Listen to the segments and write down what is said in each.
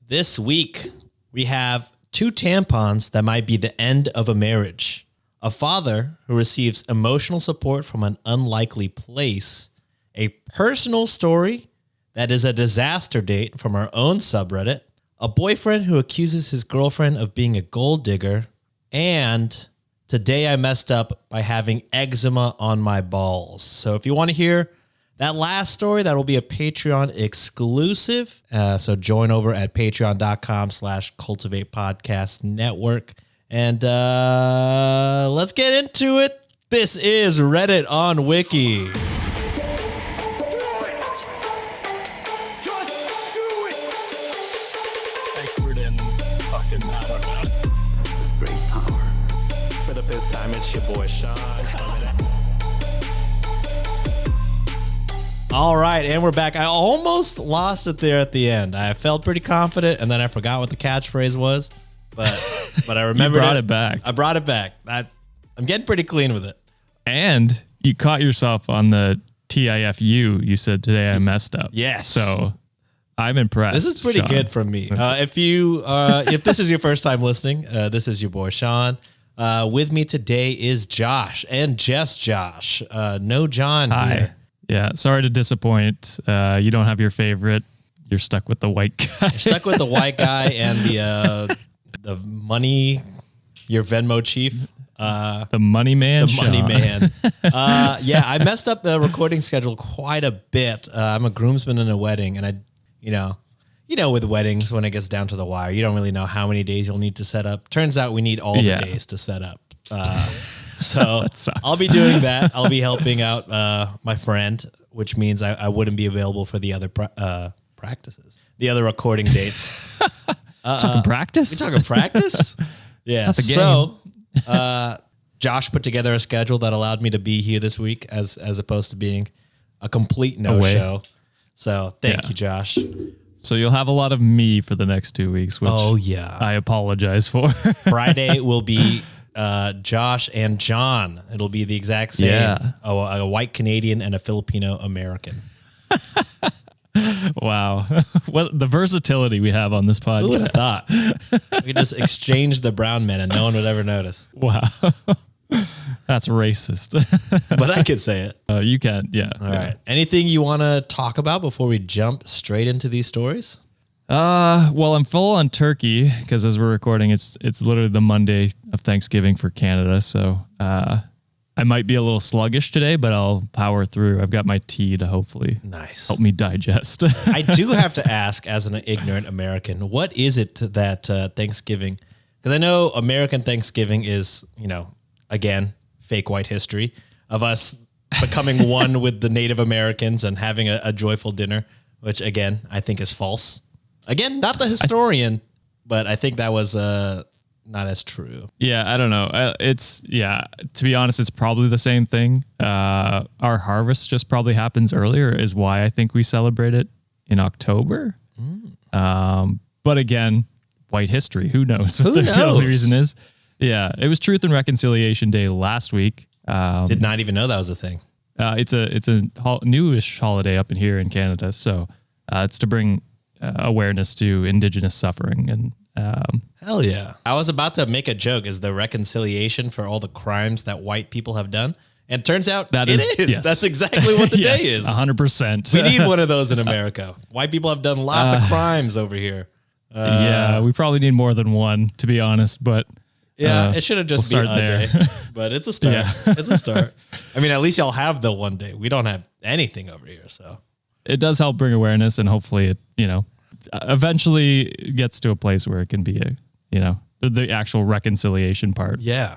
This week, we have 2 tampons that might be the end of a marriage, a father who receives emotional support from an unlikely place, a personal story that is a disaster date from our own subreddit, a boyfriend who accuses his girlfriend of being a gold digger, and today I messed up by having eczema on my balls. So if you want to hear that last story, that will be a Patreon exclusive. So join over at patreon.com/Cultivate Podcast Network. And let's get into it. This is Reddit on Wiki. Expert in fucking, I don't know. Great power. For the 5th time, it's your boy Sean. All right, and we're back. I almost lost it there at the end. I felt pretty confident, and then I forgot what the catchphrase was. But I remembered You brought it back. I brought it back. I'm getting pretty clean with it. And you caught yourself on the TIFU. You said today I messed up. Yes. So I'm impressed. This is pretty Sean. good from me. If this is your first time listening, this is your boy Sean. With me today is Josh and just Josh. No John Hi. here. Yeah. Sorry to disappoint. You don't have your favorite. You're stuck with the white guy. You're stuck with the white guy and the money, your Venmo chief. The money man. The money Sean. man. Yeah, I messed up the recording schedule quite a bit. I'm a groomsman in a wedding, and you know, with weddings, when it gets down to the wire, you don't really know how many days you'll need to set up. Turns out we need all the days to set up. So I'll be doing that. I'll be helping out my friend, which means I wouldn't be available for the other practices, the other recording dates. Talking practice? We talking practice? Yeah. Not the game. So Josh put together a schedule that allowed me to be here this week as opposed to being a complete no-show. So thank you, Josh. So you'll have a lot of me for the next 2 weeks, which I apologize for. Friday will be Josh and John. It'll be the exact same. Yeah. A white Canadian and a Filipino American. Wow. What the versatility we have on this podcast. Who would have thought? We could just exchange the brown men and no one would ever notice. Wow. That's racist. But I could say it. You can, yeah. All right. Anything you want to talk about before we jump straight into these stories? Well, I'm full on turkey because as we're recording, it's literally the Monday of Thanksgiving for Canada. So I might be a little sluggish today, but I'll power through. I've got my tea to hopefully help me digest. I do have to ask, as an ignorant American, what is it that Thanksgiving? Because I know American Thanksgiving is, again, fake white history of us becoming one with the Native Americans and having a joyful dinner, which, again, I think is false. Again, not the historian, but I think that was not as true. Yeah, I don't know. To be honest, it's probably the same thing. Our harvest just probably happens earlier is why I think we celebrate it in October. But again, white history, who knows what the real reason is. Yeah, it was Truth and Reconciliation Day last week. Did not even know that was a thing. It's a newish holiday up in here in Canada. So it's to bring awareness to Indigenous suffering. And hell yeah. I was about to make a joke. Is the reconciliation for all the crimes that white people have done? And it turns out it is. Yes. That's exactly what the day is. 100%. We need one of those in America. White people have done lots of crimes over here. Yeah, we probably need more than one, to be honest. But yeah, it should have just been a day. But it's a start. Yeah. It's a start. I mean, at least y'all have the one day. We don't have anything over here, so. It does help bring awareness, and hopefully it, eventually gets to a place where it can be the actual reconciliation part. Yeah.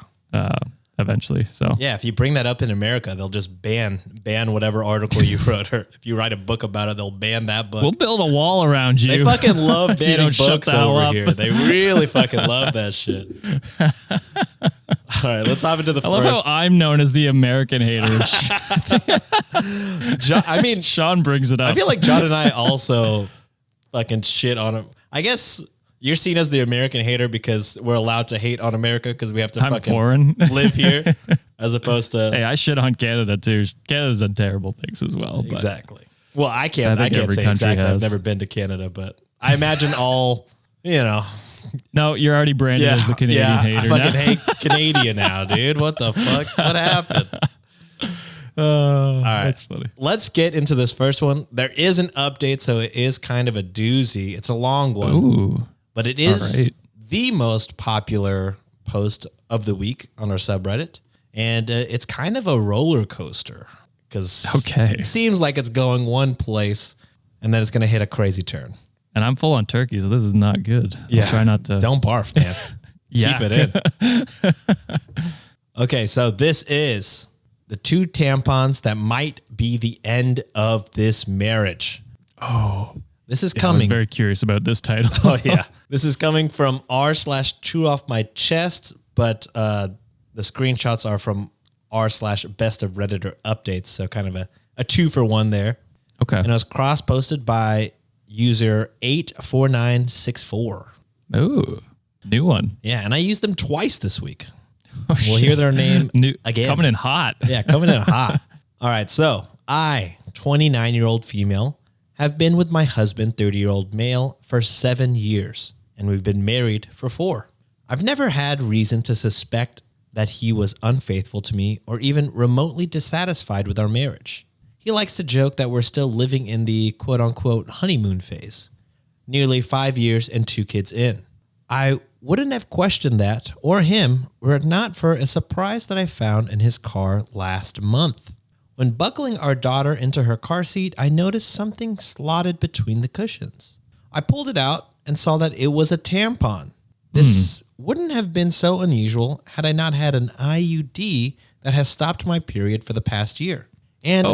Eventually. So yeah, if you bring that up in America, they'll just ban whatever article you wrote, or if you write a book about it, they'll ban that book. We'll build a wall around you. They fucking love banning shut books the hell over up. here. They really fucking love that shit. All right, let's hop into the first. I love how I'm known as the American hater. Sean brings it up. I feel like John and I also fucking shit on him. I guess you're seen as the American hater because we're allowed to hate on America because we have to fucking foreign. live here, as opposed to. Hey, I shit on Canada too. Canada's done terrible things as well. Exactly. Well, I can't say exactly. I've never been to Canada, but I imagine all you know. No, you're already branded as the Canadian hater I fucking hate Canadian now, dude. What the fuck? What happened? All right. That's funny. Let's get into this first one. There is an update, so it is kind of a doozy. It's a long one. Ooh. But it is the most popular post of the week on our subreddit. And it's kind of a roller coaster because it seems like it's going one place and then it's going to hit a crazy turn. And I'm full on turkey, so this is not good. Yeah. Try not to. Don't barf, man. Keep it in. Okay, so this is the 2 tampons that might be the end of this marriage. Oh. This is coming. I was very curious about this title. Oh, yeah. This is coming from r/chew off my chest, but the screenshots are from r/best of Redditor updates. So kind of a 2-for-1 there. Okay. And it was cross-posted by user 84964. Ooh, new one. Yeah, and I used them twice this week. We'll hear their name again. Coming in hot. Yeah, coming in hot. All right, so I, 29-year-old female, have been with my husband, 30-year-old male, for 7 years, and we've been married for 4. I've never had reason to suspect that he was unfaithful to me or even remotely dissatisfied with our marriage. He likes to joke that we're still living in the quote-unquote honeymoon phase, nearly 5 years and 2 kids in. I wouldn't have questioned that or him were it not for a surprise that I found in his car last month. When buckling our daughter into her car seat, I noticed something slotted between the cushions. I pulled it out and saw that it was a tampon. This wouldn't have been so unusual had I not had an IUD that has stopped my period for the past year. And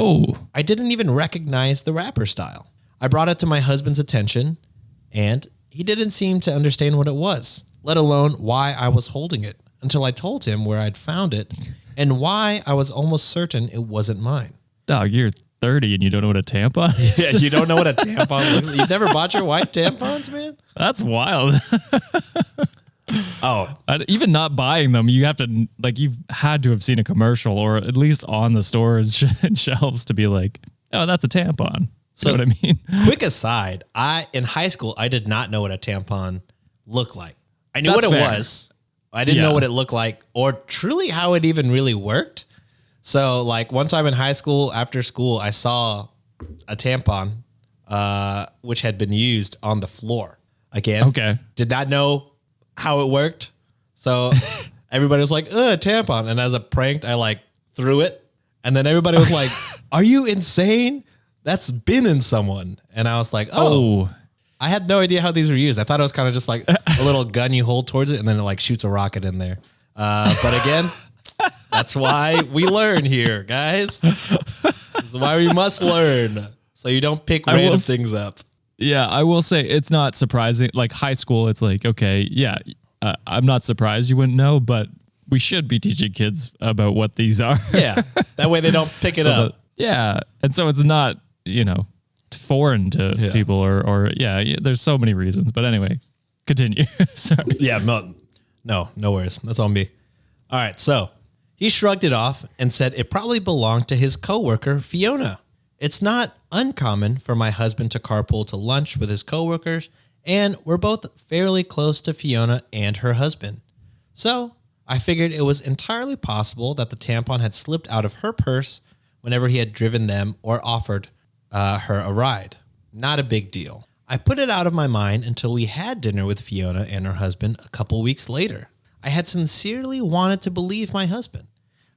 I didn't even recognize the wrapper style. I brought it to my husband's attention, and he didn't seem to understand what it was, let alone why I was holding it, until I told him where I'd found it and why I was almost certain it wasn't mine. Dog, you're 30 and you don't know what a tampon is? Yeah, you don't know what a tampon looks like? You've never bought your wife tampons, man? That's wild. Even not buying them, you have to, like, you've had to have seen a commercial or at least on the storage shelves to be like, oh, that's a tampon. So, you know what I mean? Quick aside, in high school, I did not know what a tampon looked like. I knew what it was. I didn't know what it looked like or truly how it even really worked. So, like, one time in high school, after school, I saw a tampon, which had been used on the floor. Again, did not know how it worked. So everybody was like, a tampon. And as a prank, I like threw it. And then everybody was like, are you insane? That's been in someone. And I was like, oh, I had no idea how these were used. I thought it was kind of just like a little gun you hold towards it and then it like shoots a rocket in there. But again, that's why we learn here, guys. This is why we must learn. So you don't pick random things up. Yeah, I will say it's not surprising. Like high school, it's like, okay, yeah, I'm not surprised you wouldn't know, but we should be teaching kids about what these are. Yeah, that way they don't pick it up. And so it's not, foreign to people or there's so many reasons. But anyway, continue. Sorry. Yeah, no worries. That's on me. All right, so he shrugged it off and said it probably belonged to his coworker, Fiona. It's not uncommon for my husband to carpool to lunch with his coworkers, and we're both fairly close to Fiona and her husband. So I figured it was entirely possible that the tampon had slipped out of her purse whenever he had driven them or offered her a ride. Not a big deal. I put it out of my mind until we had dinner with Fiona and her husband a couple weeks later. I had sincerely wanted to believe my husband.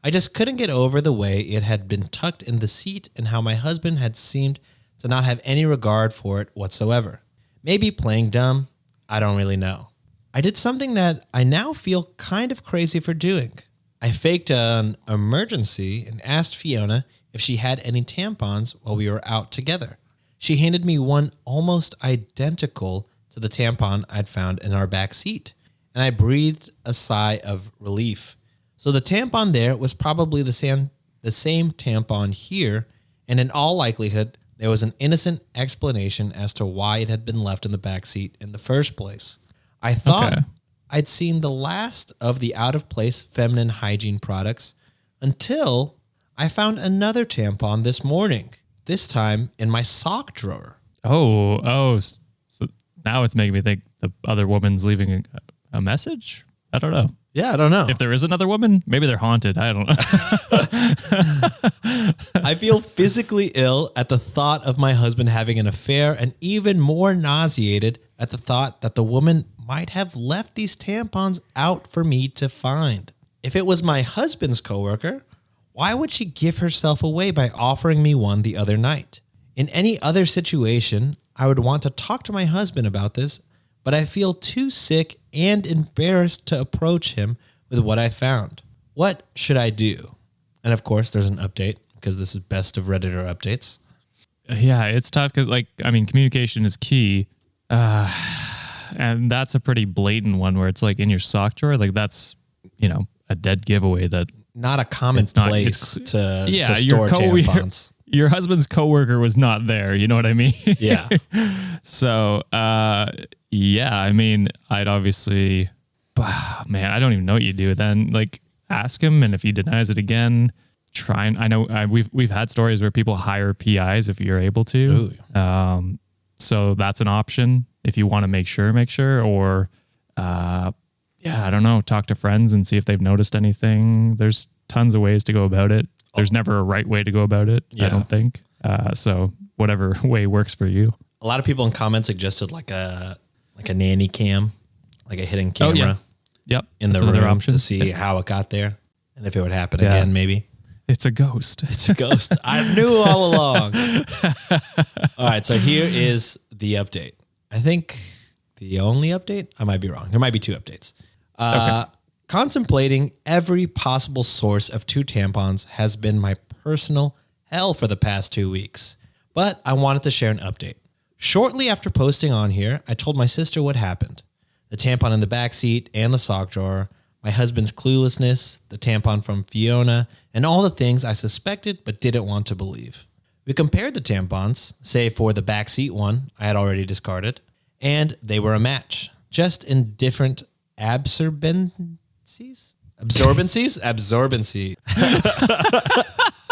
I just couldn't get over the way it had been tucked in the seat and how my husband had seemed to not have any regard for it whatsoever. Maybe playing dumb, I don't really know. I did something that I now feel kind of crazy for doing. I faked an emergency and asked Fiona if she had any tampons while we were out together. She handed me one almost identical to the tampon I'd found in our back seat, and I breathed a sigh of relief. So the tampon there was probably the same tampon here, and in all likelihood, there was an innocent explanation as to why it had been left in the backseat in the first place. I thought I'd seen the last of the out-of-place feminine hygiene products until I found another tampon this morning, this time in my sock drawer. So now it's making me think the other woman's leaving a message. I don't know. Yeah, I don't know. If there is another woman, maybe they're haunted. I don't know. I feel physically ill at the thought of my husband having an affair and even more nauseated at the thought that the woman might have left these tampons out for me to find. If it was my husband's coworker, why would she give herself away by offering me one the other night? In any other situation, I would want to talk to my husband about this, but I feel too sick and embarrassed to approach him with what I found. What should I do? And of course, there's an update because this is best of Redditor updates. Yeah, it's tough because, communication is key. And that's a pretty blatant one where it's in your sock drawer. That's, a dead giveaway that Not a common place to store tampons. Your husband's coworker was not there. You know what I mean? Yeah. So, I mean, I'd obviously, man, I don't even know what you do then. Ask him, and if he denies it again, try and I know we've had stories where people hire PIs if you're able to. Ooh. So that's an option if you want to make sure, or, I don't know, talk to friends and see if they've noticed anything. There's tons of ways to go about it. There's never a right way to go about it. Yeah. I don't think. So whatever way works for you. A lot of people in comments suggested a nanny cam, a hidden camera. Oh, yeah. Yep. In That's the another room option to see how it got there and if it would happen again, maybe. It's a ghost. It's a ghost. I knew all along. All right, so here is the update. I think the only update? I might be wrong. There might be two updates. Contemplating every possible source of 2 tampons has been my personal hell for the past 2 weeks, but I wanted to share an update. Shortly after posting on here, I told my sister what happened. The tampon in the backseat and the sock drawer, my husband's cluelessness, the tampon from Fiona, and all the things I suspected but didn't want to believe. We compared the tampons, save for the backseat one I had already discarded, and they were a match, just in different absorbencies? Absorbency.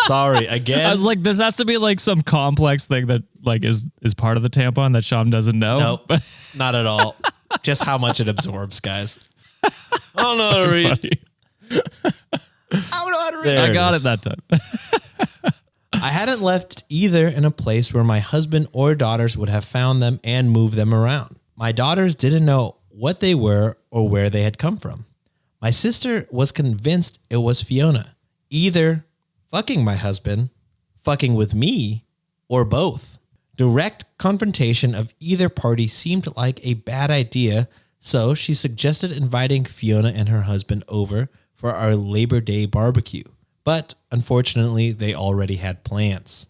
Sorry, again. I was like, this has to be some complex thing that is part of the tampon that Sean doesn't know. Nope, not at all. Just how much it absorbs, guys. I don't know how to read. I don't know how to read. I got it that time. I hadn't left either in a place where my husband or daughters would have found them and moved them around. My daughters didn't know what they were or where they had come from. My sister was convinced it was Fiona, either fucking my husband, fucking with me, or both. Direct confrontation of either party seemed like a bad idea, so she suggested inviting Fiona and her husband over for our Labor Day barbecue. But unfortunately, they already had plans.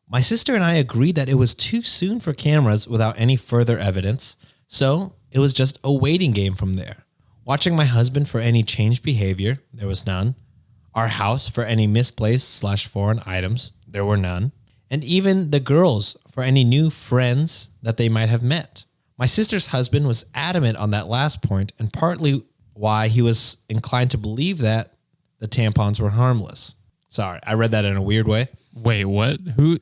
My sister and I agreed that it was too soon for cameras without any further evidence, so it was just a waiting game from there. Watching my husband for any changed behavior, there was none. Our house for any misplaced/foreign items, there were none. And even the girls for any new friends that they might have met. My sister's husband was adamant on that last point, and partly why he was inclined to believe that the tampons were harmless. Sorry, I read that in a weird way. Wait, what? Who?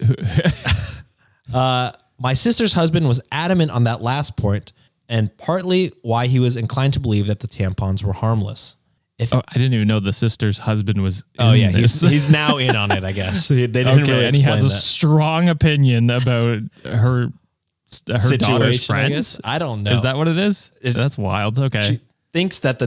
My sister's husband was adamant on that last point, and partly why he was inclined to believe that the tampons were harmless. I didn't even know the sister's husband was. He's now in on it, I guess. They didn't really and he has a that. strong opinion about her daughter's Situation, friends. I don't know. Is that what it is? That's wild. Okay. She thinks that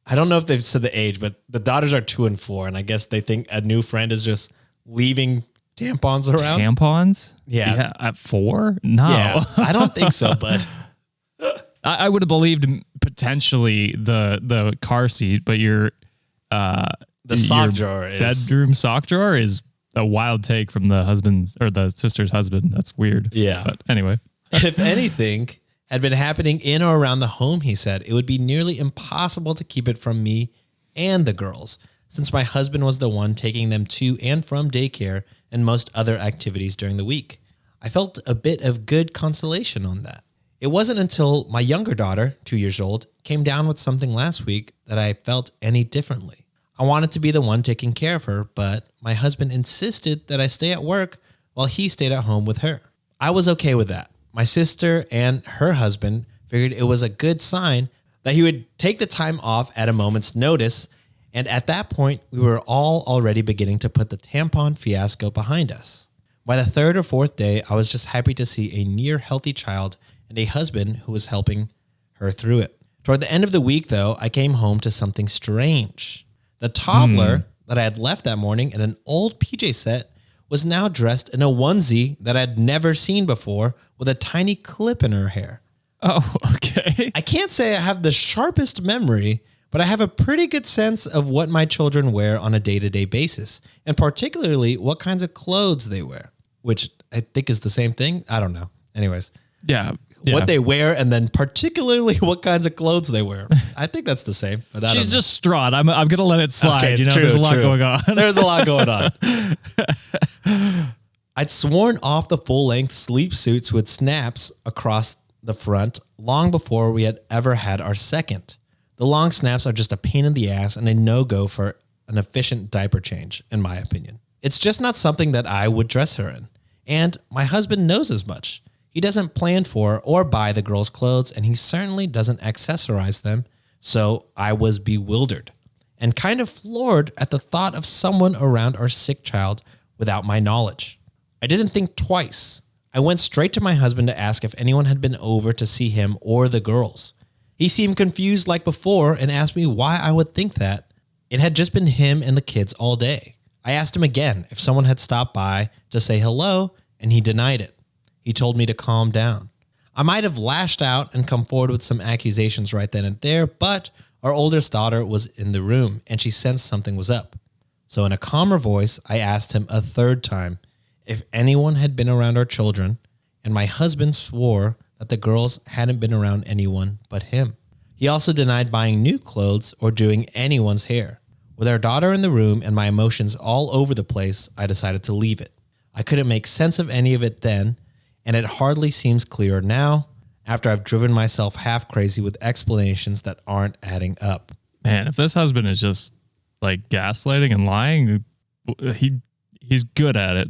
I don't know if they've said the age, but the daughters are 2 and 4, and I guess they think a new friend is just leaving tampons around. Tampons? Yeah. At 4? No. Yeah, I don't think so, but I would have believed potentially the car seat, but your sock drawer is bedroom sock drawer is a wild take from the husband's or the sister's husband. That's weird. Yeah. But anyway, if anything had been happening in or around the home, he said, it would be nearly impossible to keep it from me and the girls, since my husband was the one taking them to and from daycare and most other activities during the week. I felt a bit of good consolation on that. It wasn't until my younger daughter, 2 years old, came down with something last week that I felt any differently. I wanted to be the one taking care of her, but my husband insisted that I stay at work while he stayed at home with her. I was okay with that. My sister and her husband figured it was a good sign that he would take the time off at a moment's notice. And at that point, we were all already beginning to put the tampon fiasco behind us. By the third or fourth day, I was just happy to see a near healthy child and a husband who was helping her through it. Toward the end of the week, though, I came home to something strange. The toddler that I had left that morning in an old PJ set was now dressed in a onesie that I had never seen before with a tiny clip in her hair. Oh, okay. I can't say I have the sharpest memory, but I have a pretty good sense of what my children wear on a day-to-day basis, and particularly what kinds of clothes they wear, which I think is the same thing. I don't know. Anyways. Yeah. What they wear, and then particularly what kinds of clothes they wear. I think that's the same. But I She's don't know. just distraught. I'm gonna let it slide. Okay, true, there's a lot true. going on. There's a lot going on. I'd sworn off the full-length sleep suits with snaps across the front long before we had ever had our second. The long snaps are just a pain in the ass and a no-go for an efficient diaper change, in my opinion. It's just not something that I would dress her in. And my husband knows as much. He doesn't plan for or buy the girls' clothes, and he certainly doesn't accessorize them, so I was bewildered and kind of floored at the thought of someone around our sick child without my knowledge. I didn't think twice. I went straight to my husband to ask if anyone had been over to see him or the girls. He seemed confused like before and asked me why I would think that. It had just been him and the kids all day. I asked him again if someone had stopped by to say hello, and he denied it. He told me to calm down. I might have lashed out and come forward with some accusations right then and there, but our oldest daughter was in the room and she sensed something was up. So in a calmer voice, I asked him a third time if anyone had been around our children, and my husband swore that the girls hadn't been around anyone but him. He also denied buying new clothes or doing anyone's hair. With our daughter in the room and my emotions all over the place, I decided to leave it. I couldn't make sense of any of it then, and it hardly seems clearer now after I've driven myself half crazy with explanations that aren't adding up. Man, if this husband is just like gaslighting and lying, he's good at it.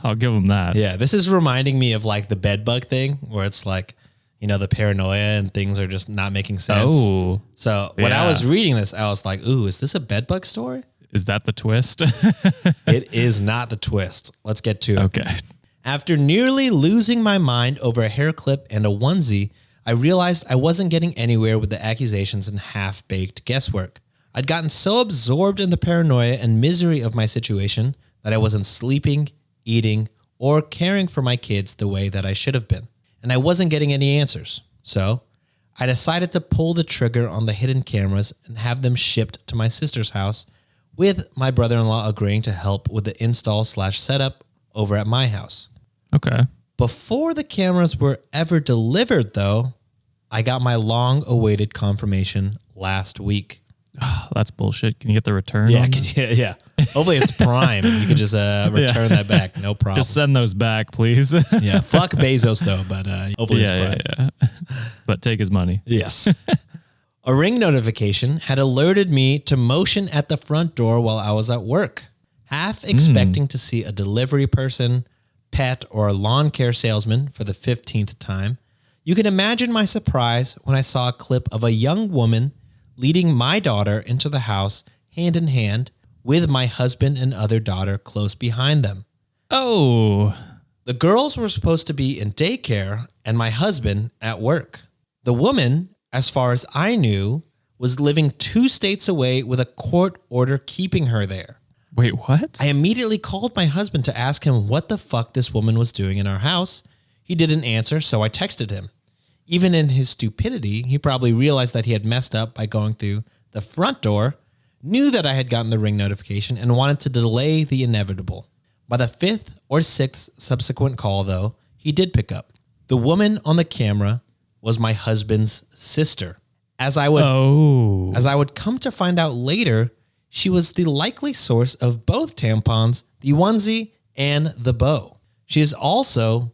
I'll give him that. Yeah, this is reminding me of like the bed bug thing where it's like, you know, the paranoia and things are just not making sense. Oh. So when I Yeah. was reading this, I was like, ooh, is this a bed bug story? Is that the twist? It is not the twist. Let's get to it. Okay. After nearly losing my mind over a hair clip and a onesie, I realized I wasn't getting anywhere with the accusations and half-baked guesswork. I'd gotten so absorbed in the paranoia and misery of my situation that I wasn't sleeping, eating, or caring for my kids the way that I should have been. And I wasn't getting any answers. So I decided to pull the trigger on the hidden cameras and have them shipped to my sister's house, with my brother-in-law agreeing to help with the install/setup over at my house. Okay. Before the cameras were ever delivered, though, I got my long-awaited confirmation last week. Oh, that's bullshit. Can you get the return? Yeah, on that? yeah. Hopefully it's Prime. You can just return that back. No problem. Just send those back, please. Yeah, fuck Bezos, though, but hopefully it's Prime. yeah. But take his money. Yes. A ring notification had alerted me to motion at the front door while I was at work, half expecting to see a delivery person, pet, or a lawn care salesman for the 15th time. You can imagine my surprise when I saw a clip of a young woman leading my daughter into the house hand in hand with my husband and other daughter close behind them. Oh. The girls were supposed to be in daycare and my husband at work. The woman, as far as I knew, was living 2 states away with a court order keeping her there. Wait, what? I immediately called my husband to ask him what the fuck this woman was doing in our house. He didn't answer, so I texted him. Even in his stupidity, he probably realized that he had messed up by going through the front door, knew that I had gotten the ring notification, and wanted to delay the inevitable. By the 5th or 6th subsequent call, though, he did pick up. The woman on the camera was my husband's sister. As I would come to find out later, she was the likely source of both tampons, the onesie, and the bow. She is also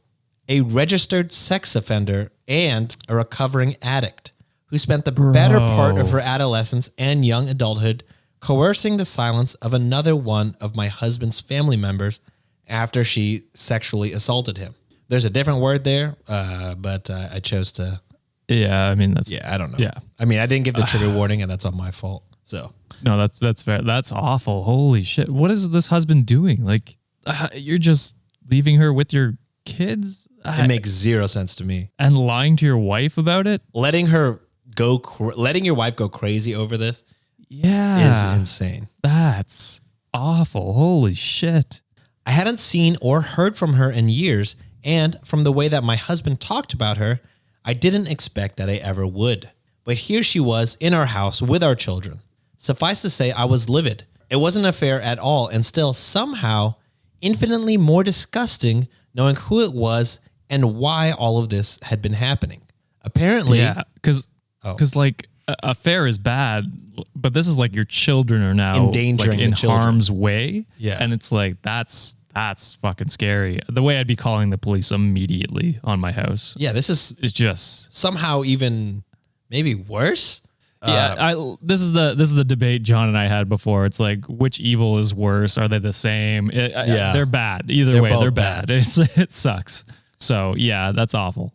a registered sex offender and a recovering addict who spent the better part of her adolescence and young adulthood coercing the silence of another one of my husband's family members after she sexually assaulted him. There's a different word there, but I chose to Yeah, I mean that's Yeah, I don't know. Yeah. I mean, I didn't give the trigger warning, and that's all my fault. So No, that's fair. That's awful. Holy shit. What is this husband doing? Like, you're just leaving her with your kids it makes zero sense to me. and lying to your wife about it? Letting your wife go crazy over this Yeah. is insane. That's awful. Holy shit. I hadn't seen or heard from her in years, and from the way that my husband talked about her, I didn't expect that I ever would. But here she was in our house with our children. Suffice to say, I was livid. It wasn't a affair at all, and still somehow infinitely more disgusting knowing who it was and why all of this had been happening. Apparently, Yeah, because like affair is bad, but this is like your children are now Endangering like, in the children. harm's way. Yeah. And it's like that's fucking scary. The way I'd be calling the police immediately on my house. yeah, this is It's just somehow even maybe worse. this is the debate John and I had before. It's like, which evil is worse? Are they the same? Yeah. They're bad. Either They're way, both they're bad. It sucks. So yeah, that's awful.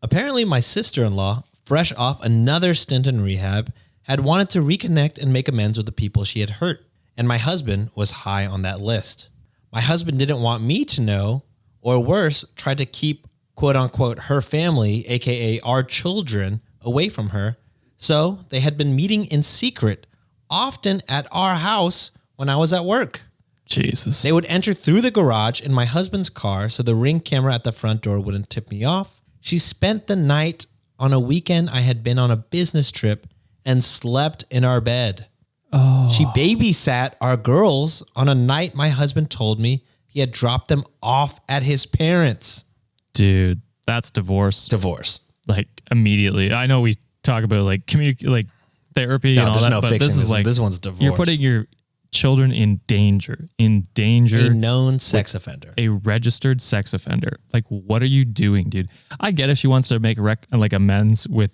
Apparently, my sister-in-law, fresh off another stint in rehab, had wanted to reconnect and make amends with the people she had hurt, and my husband was high on that list. My husband didn't want me to know, or worse, tried to keep quote-unquote her family, aka our children, away from her, so they had been meeting in secret, often at our house when I was at work. Jesus. They would enter through the garage in my husband's car so the Ring camera at the front door wouldn't tip me off. She spent the night on a weekend I had been on a business trip and slept in our bed. Oh. She babysat our girls on a night my husband told me he had dropped them off at his parents'. Dude, that's divorce. Divorce. Like immediately. I know we talk about like like therapy and all there's that, no but fixing this is this. like This one's divorce. You're putting your children in danger. A known sex offender. A registered sex offender. Like, what are you doing, dude? I get if she wants to make like amends with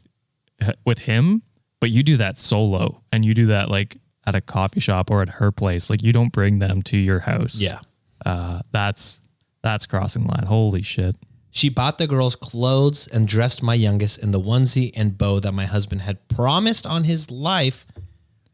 him, but you do that solo, and you do that like at a coffee shop or at her place. Like, you don't bring them to your house. Yeah. That's crossing the line. Holy shit. She bought the girls clothes and dressed my youngest in the onesie and bow that my husband had promised on his life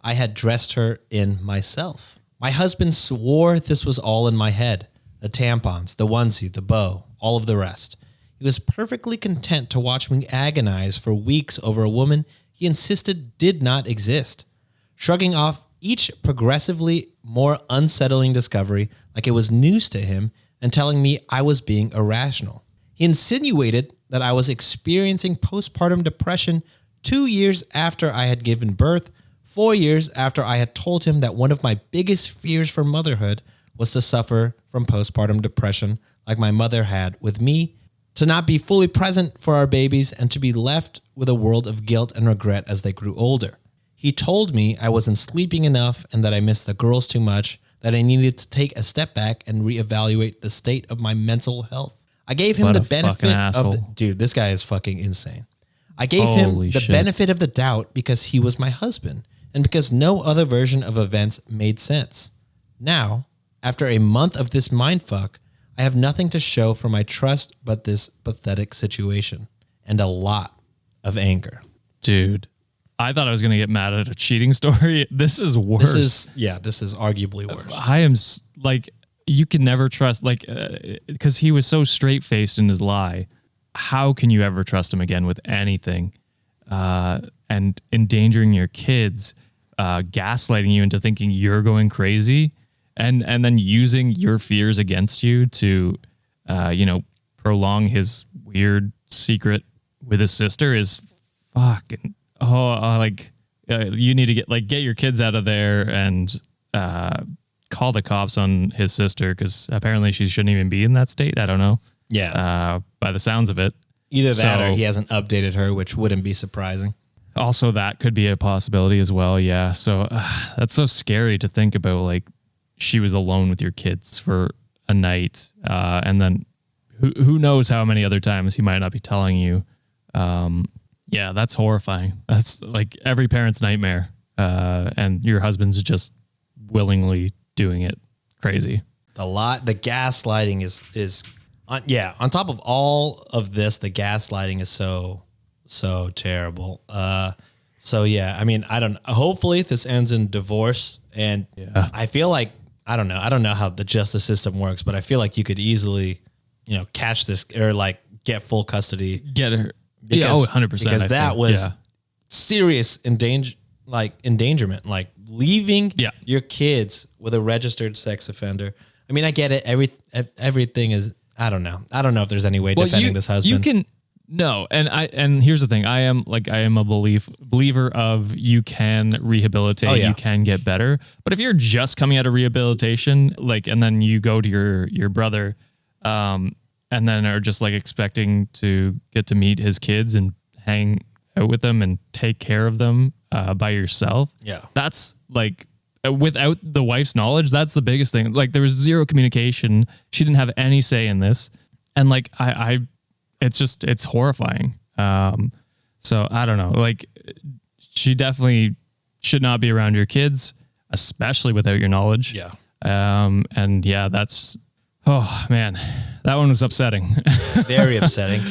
I had dressed her in myself. My husband swore this was all in my head. The tampons, the onesie, the bow, all of the rest. He was perfectly content to watch me agonize for weeks over a woman he insisted did not exist, shrugging off each progressively more unsettling discovery like it was news to him and telling me I was being irrational. He insinuated that I was experiencing postpartum depression 2 years after I had given birth, 4 years after I had told him that one of my biggest fears for motherhood was to suffer from postpartum depression like my mother had with me, to not be fully present for our babies, and to be left with a world of guilt and regret as they grew older. He told me I wasn't sleeping enough and that I missed the girls too much, that I needed to take a step back and reevaluate the state of my mental health. I gave him What the a fucking benefit asshole. of dude, this guy is fucking insane. I gave Holy him the shit. benefit of the doubt because he was my husband and because no other version of events made sense. Now, after a month of this mindfuck, I have nothing to show for my trust but this pathetic situation and a lot of anger. Dude, I thought I was going to get mad at a cheating story. This is worse. This is arguably worse. I am like, you can never trust, like, because he was so straight faced in his lie. How can you ever trust him again with anything? And endangering your kids, gaslighting you into thinking you're going crazy, and then using your fears against you to, prolong his weird secret with his sister is fucking. You need to get your kids out of there and call the cops on his sister, because apparently she shouldn't even be in that state. I don't know. Yeah. By the sounds of it. Either that So- or he hasn't updated her, which wouldn't be surprising. Also, that could be a possibility as well. Yeah. So that's so scary to think about. Like, she was alone with your kids for a night. And then who knows how many other times he might not be telling you. Yeah, that's horrifying. That's like every parent's nightmare. And your husband's just willingly doing it. Crazy. The gaslighting is on top of all of this, the gaslighting is so So terrible. So yeah, I mean, I don't. Hopefully, this ends in divorce. And I feel like I don't know how the justice system works, but I feel like you could easily, catch this or like get full custody. Get her. Because, 100%. Because that was serious endangerment, like leaving your kids with a registered sex offender. I mean, I get it. Everything is. I don't know. I don't know if there's any way defending this husband. You can. No, and here's the thing. I am a believer of you can rehabilitate, you can get better. But if you're just coming out of rehabilitation, and then you go to your brother, and then are just expecting to get to meet his kids and hang out with them and take care of them by yourself. Yeah, that's without the wife's knowledge, that's the biggest thing. There was zero communication. She didn't have any say in this, and it's horrifying. So I don't know. She definitely should not be around your kids, especially without your knowledge. Yeah. And that's, oh man, that one was upsetting. Very upsetting.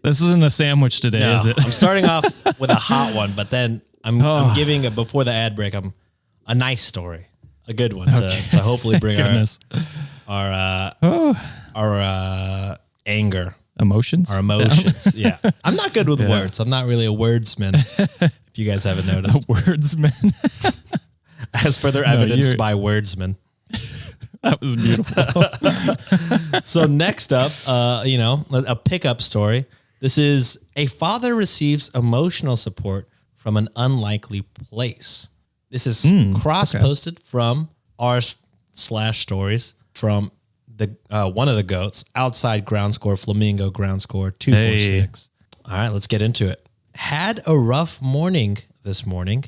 This isn't a sandwich today, is it? I'm starting off with a hot one, but then I'm giving before the ad break, a nice story, a good one to hopefully bring our anger. Emotions? Our emotions, yeah. I'm not good with words. I'm not really a wordsman, if you guys haven't noticed. A wordsman? As further evidenced by wordsman. That was beautiful. So next up, a pickup story. This is a father receives emotional support from an unlikely place. This is cross-posted from r/stories from one of the goats, outside ground score, flamingo ground score 246. All right, let's get into it. Had a rough morning this morning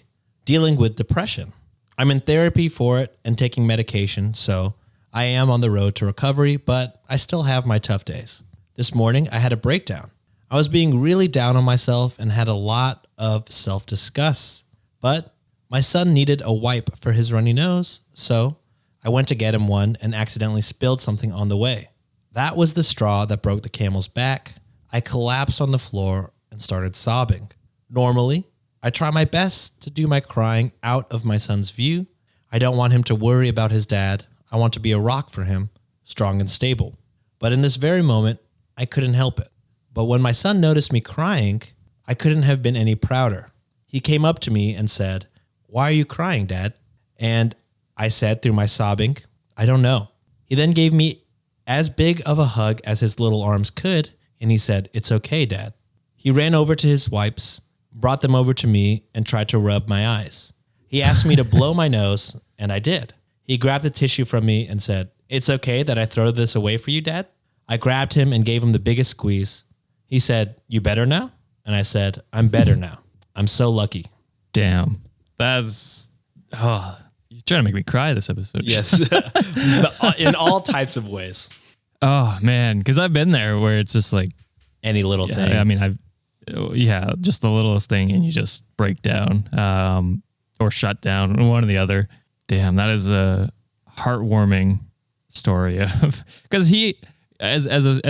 dealing with depression. I'm in therapy for it and taking medication, so I am on the road to recovery, but I still have my tough days. This morning, I had a breakdown. I was being really down on myself and had a lot of self-disgust, but my son needed a wipe for his runny nose, so I went to get him one and accidentally spilled something on the way. That was the straw that broke the camel's back. I collapsed on the floor and started sobbing. Normally, I try my best to do my crying out of my son's view. I don't want him to worry about his dad. I want to be a rock for him, strong and stable. But in this very moment, I couldn't help it. But when my son noticed me crying, I couldn't have been any prouder. He came up to me and said, "Why are you crying, Dad?" And I said through my sobbing, "I don't know." He then gave me as big of a hug as his little arms could, and he said, "It's okay, Dad." He ran over to his wipes, brought them over to me, and tried to rub my eyes. He asked me to blow my nose, and I did. He grabbed the tissue from me and said, "It's okay that I throw this away for you, Dad?" I grabbed him and gave him the biggest squeeze. He said, "You better now?" And I said, "I'm better now. I'm so lucky." Damn. That's... Oh, you're trying to make me cry this episode. Yes. In all types of ways. Oh, man. Because I've been there where it's just any little thing. I mean, just the littlest thing and you just break down or shut down, one or the other. Damn, that is a heartwarming story of... Because he... As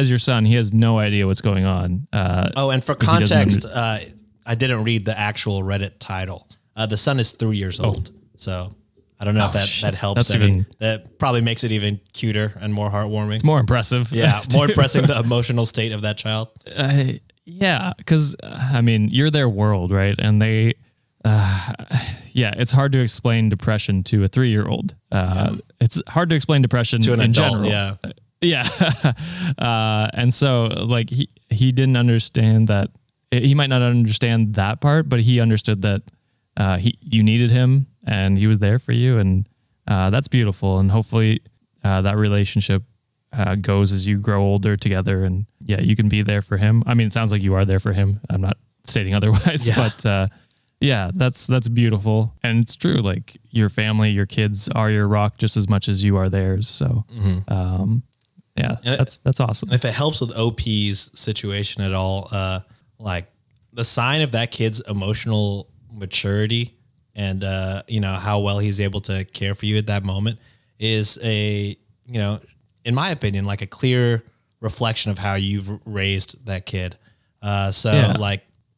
your son, he has no idea what's going on. And for context, I didn't read the actual Reddit title. The son is 3 years old, so I don't know if that helps. That probably makes it even cuter and more heartwarming. It's more impressive. Yeah, more impressive the emotional state of that child. Yeah, because I mean, you're their world, right? And they, it's hard to explain depression to a 3-year-old. It's hard to explain depression to an adult, general. Yeah. Yeah. And so he didn't understand that. He might not understand that part, but he understood that you needed him and he was there for you. And that's beautiful. And hopefully that relationship goes as you grow older together, and you can be there for him. I mean, it sounds like you are there for him. I'm not stating otherwise, but that's beautiful. And it's true. Your family, your kids are your rock just as much as you are theirs. So, that's awesome. If it helps with OP's situation at all, the sign of that kid's emotional maturity and how well he's able to care for you at that moment is in my opinion, a clear reflection of how you've raised that kid.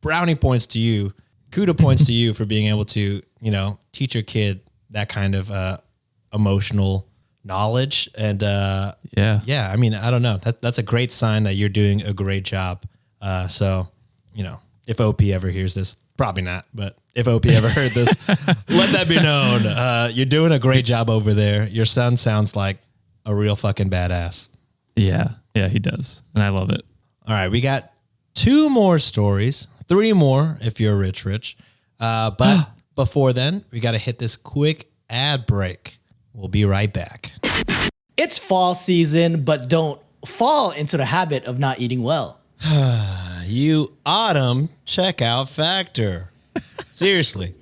brownie points to you. Kuda points to you for being able to, teach your kid that kind of emotional knowledge. And yeah, I mean, I don't know. That's a great sign that you're doing a great job. So, if OP ever hears this, probably not, but if OP ever heard this, let that be known. You're doing a great job over there. Your son sounds like a real fucking badass. Yeah, he does. And I love it. All right, we got 2 more stories, 3 more if you're rich. But before then, we got to hit this quick ad break. We'll be right back. It's fall season, but don't fall into the habit of not eating well. You autumn checkout Factor. Seriously,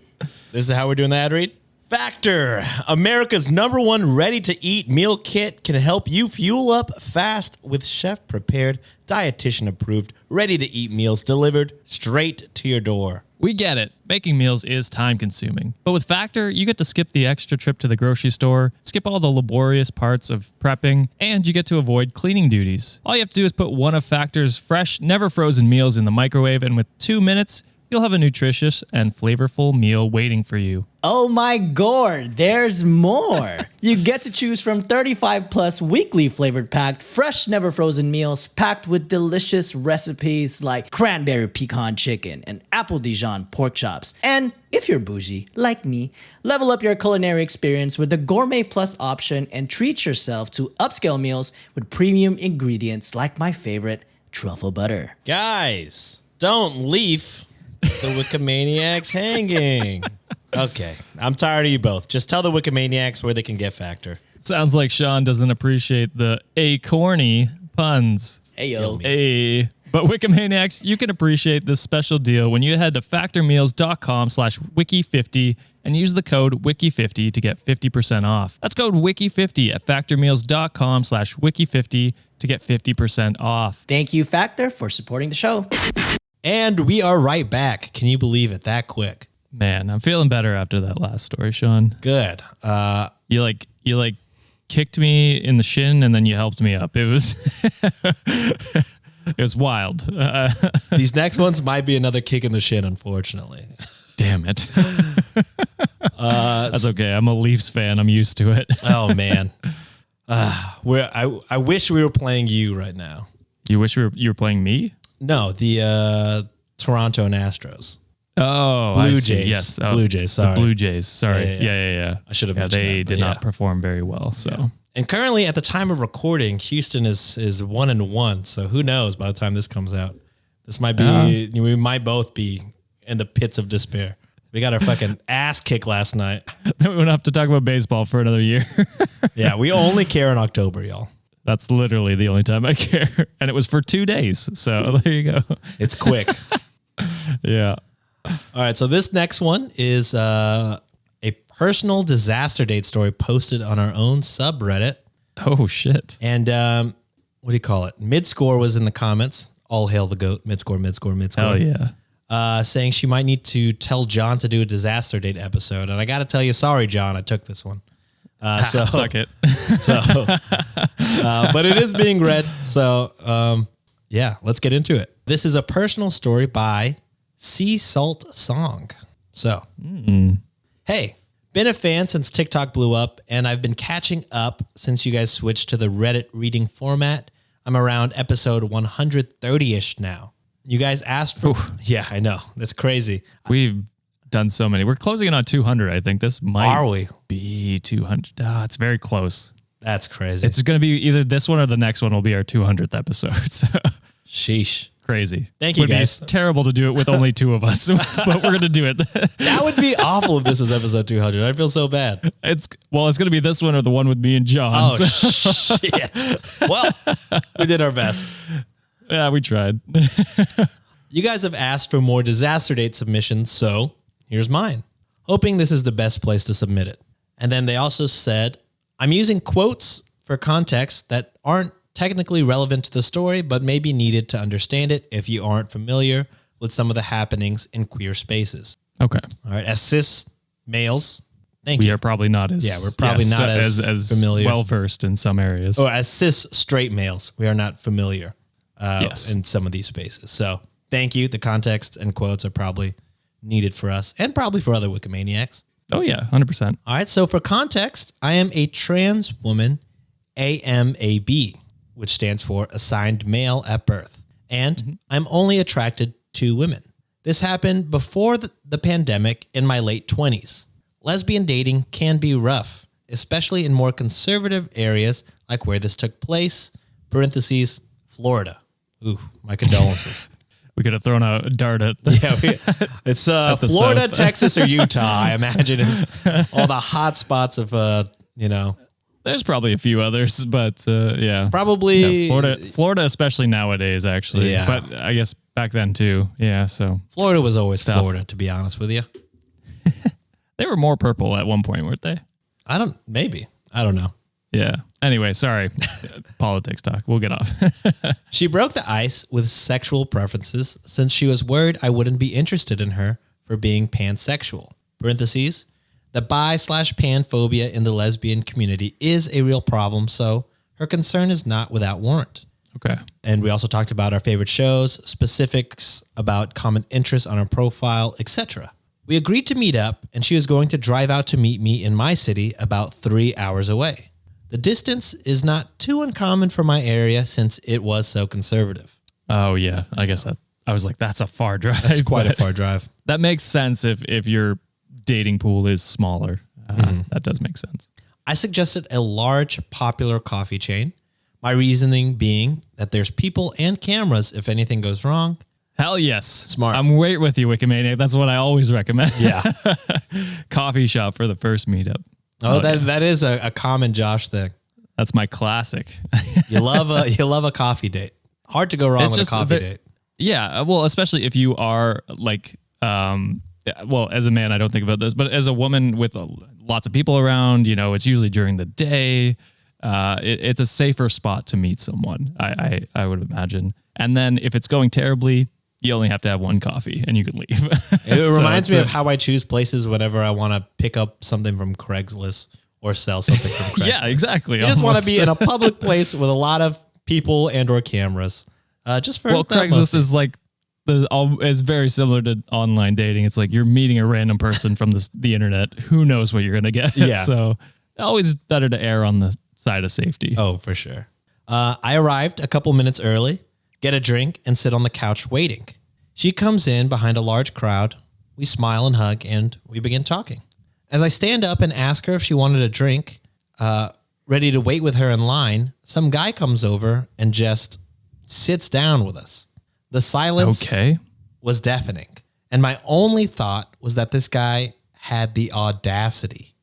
this is how we're doing the ad read? Factor, America's #1 ready-to-eat meal kit, can help you fuel up fast with chef-prepared, dietitian-approved, ready-to-eat meals delivered straight to your door. We get it. Making meals is time consuming. But with Factor, you get to skip the extra trip to the grocery store, skip all the laborious parts of prepping, and you get to avoid cleaning duties. All you have to do is put one of Factor's fresh, never frozen meals in the microwave, and with 2 minutes, you'll have a nutritious and flavorful meal waiting for you. Oh my god, there's more. You get to choose from 35 plus weekly flavored packed, fresh, never frozen meals packed with delicious recipes like cranberry pecan chicken and apple Dijon pork chops. And if you're bougie, like me, level up your culinary experience with the Gourmet Plus option and treat yourself to upscale meals with premium ingredients like my favorite, truffle butter. Guys, don't leave the Wikimaniacs hanging. Okay, I'm tired of you both. Just tell the Wikimaniacs where they can get Factor. Sounds like Sean doesn't appreciate the corny puns. Hey yo. Hey. But Wikimaniacs, you can appreciate this special deal when you head to factormeals.com/wiki50 and use the code wiki50 to get 50% off. That's code wiki50 at factormeals.com/wiki50 to get 50% off. Thank you, Factor, for supporting the show. And we are right back. Can you believe it that quick? Man, I'm feeling better after that last story, Sean. Good. You kicked me in the shin and then you helped me up. It was it was wild. These next ones might be another kick in the shin, unfortunately. Damn it. That's okay. I'm a Leafs fan. I'm used to it. Oh man. I wish we were playing you right now. You wish you were playing me? No, the Toronto Astros. Oh, Blue I see. Jays. Yes. Blue Jays. Sorry. The Blue Jays. Sorry. Yeah. I should have Yeah, mentioned they that, but did yeah. not perform very well. So. Yeah. And currently, at the time of recording, Houston is 1-1. So who knows? By the time this comes out, this might be. We might both be in the pits of despair. We got our fucking ass kicked last night. Then we won't have to talk about baseball for another year. Yeah, we only care in October, y'all. That's literally the only time I care, and it was for 2 days. So there you go. It's quick. Yeah. All right, so this next one is a personal disaster date story posted on our own subreddit. Oh shit. And what do you call it? Midscore was in the comments. All hail the GOAT. Midscore. Hell yeah. Saying she might need to tell John to do a disaster date episode. And I got to tell you, sorry, John, I took this one. So Suck it. But it is being read. So yeah, let's get into it. This is a personal story by Sea Salt Song. So, Hey, been a fan since TikTok blew up, and I've been catching up since you guys switched to the Reddit reading format. I'm around episode 130-ish now. You guys asked for... Yeah, I know. That's crazy. We've done so many. We're closing in on 200. I think this might Are we? be 200. It's very close. That's crazy. It's going to be either this one or the next one will be our 200th episode. So Sheesh. Crazy. Thank you, guys. Be terrible to do it with only 2 of us, but we're going to do it. That would be awful if this was episode 200. I feel so bad. It's going to be this one or the one with me and John. Oh, so. shit. Well, we did our best. Yeah, we tried. You guys have asked for more disaster date submissions, so here's mine. Hoping this is the best place to submit it. And then they also said, I'm using quotes for context that aren't technically relevant to the story, but may be needed to understand it if you aren't familiar with some of the happenings in queer spaces. Okay. All right. As cis males, thank We you. are probably not as Yeah, we're probably not as familiar. well-versed in some areas. Or as cis straight males, we are not familiar Yes. in some of these spaces. So thank you. The context and quotes are probably needed for us and probably for other Wikimaniacs. Oh yeah, 100%. All right. So for context, I am a trans woman, AMAB, which stands for assigned male at birth. And I'm only attracted to women. This happened before the pandemic in my late 20s. Lesbian dating can be rough, especially in more conservative areas like where this took place, parentheses, Florida. Ooh, my condolences. We could have thrown a dart at It's the Florida, South. Texas, or Utah, I imagine is all the hot spots of, There's probably a few others, but yeah. probably Florida, especially nowadays, actually. Yeah. But I guess back then too. Yeah, so Florida was always Florida, to be honest with you. they were more purple at one point, weren't they? I don't know. Yeah. Anyway, sorry. Politics talk. We'll get off. She broke the ice with sexual preferences since she was worried I wouldn't be interested in her for being pansexual. Parentheses, the bi/pan phobia in the lesbian community is a real problem, so her concern is not without warrant. Okay. And we also talked about our favorite shows, specifics about common interests on our profile, etc. We agreed to meet up, and she was going to drive out to meet me in my city about 3 hours away. The distance is not too uncommon for my area since it was so conservative. Oh yeah. I guess I was like, that's a far drive. That's quite a but far drive. That makes sense if your dating pool is smaller. That does make sense. I suggested a large, popular coffee chain. My reasoning being that there's people and cameras if anything goes wrong. Hell yes. Smart. I'm right with you, Wikimaniac. That's what I always recommend. Yeah. Coffee shop for the first meetup. Oh, that is a common Josh thing. That's my classic. You love a coffee date. Hard to go wrong with a coffee date. Yeah. Well, especially if you are like, well, as a man, I don't think about this, but as a woman with lots of people around, it's usually during the day. It's a safer spot to meet someone, I would imagine. And then if it's going terribly, you only have to have one coffee and you can leave. It reminds me of how I choose places whenever I want to pick up something from Craigslist or sell something from Craigslist. Yeah, exactly. You just want to be in a public place with a lot of people and or cameras. Just for Craigslist is like is very similar to online dating. It's like you're meeting a random person from the internet. Who knows what you're gonna get? Yeah. So always better to err on the side of safety. Oh, for sure. I arrived a couple minutes early, get a drink, and sit on the couch waiting. She comes in behind a large crowd. We smile and hug, and we begin talking. As I stand up and ask her if she wanted a drink, ready to wait with her in line, some guy comes over and just sits down with us. The silence was deafening, and my only thought was that this guy had the audacity.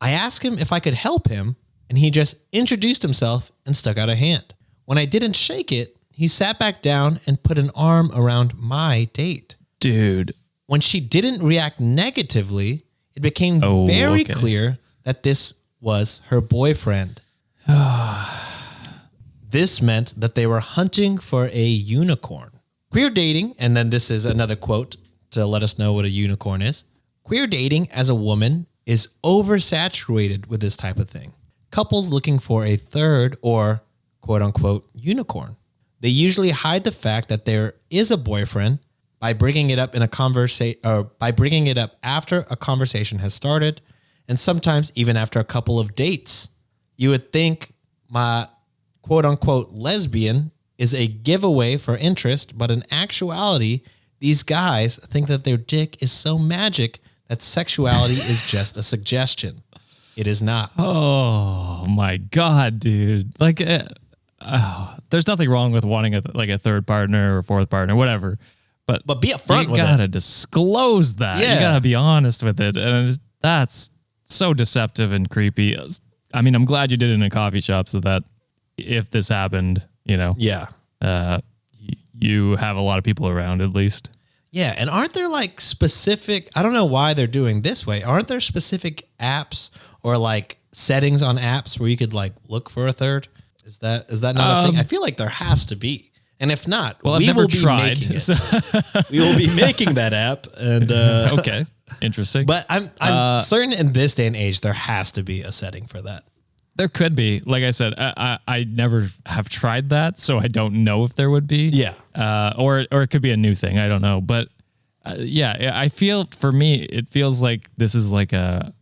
I asked him if I could help him, and he just introduced himself and stuck out a hand. When I didn't shake it, he sat back down and put an arm around my date. Dude. When she didn't react negatively, it became very clear that this was her boyfriend. This meant that they were hunting for a unicorn. Queer dating, and then this is another quote to let us know what a unicorn is. Queer dating as a woman is oversaturated with this type of thing. Couples looking for a third or quote unquote unicorn. They usually hide the fact that there is a boyfriend by bringing it up in a conversation, or by bringing it up after a conversation has started, and sometimes even after a couple of dates. You would think my quote unquote lesbian is a giveaway for interest, but in actuality, these guys think that their dick is so magic that sexuality is just a suggestion. It is not. Oh my God, dude. Like, there's nothing wrong with wanting a third partner or fourth partner, whatever. But be upfront with it. You gotta disclose that. Yeah. You gotta be honest with it. And that's so deceptive and creepy. I mean, I'm glad you did it in a coffee shop so that if this happened, Yeah. You have a lot of people around at least. Yeah, and aren't there like specific, I don't know why they're doing this way. Aren't there specific apps or like settings on apps where you could like look for a third? Is that not a thing? I feel like there has to be. And if not, Well, I've we never will be tried. making it. We will be making that app. And Okay. Interesting. but I'm certain in this day and age there has to be a setting for that. There could be. Like I said, I never have tried that, so I don't know if there would be. Yeah. Or it could be a new thing. I don't know. But yeah, I feel for me, it feels like this is like a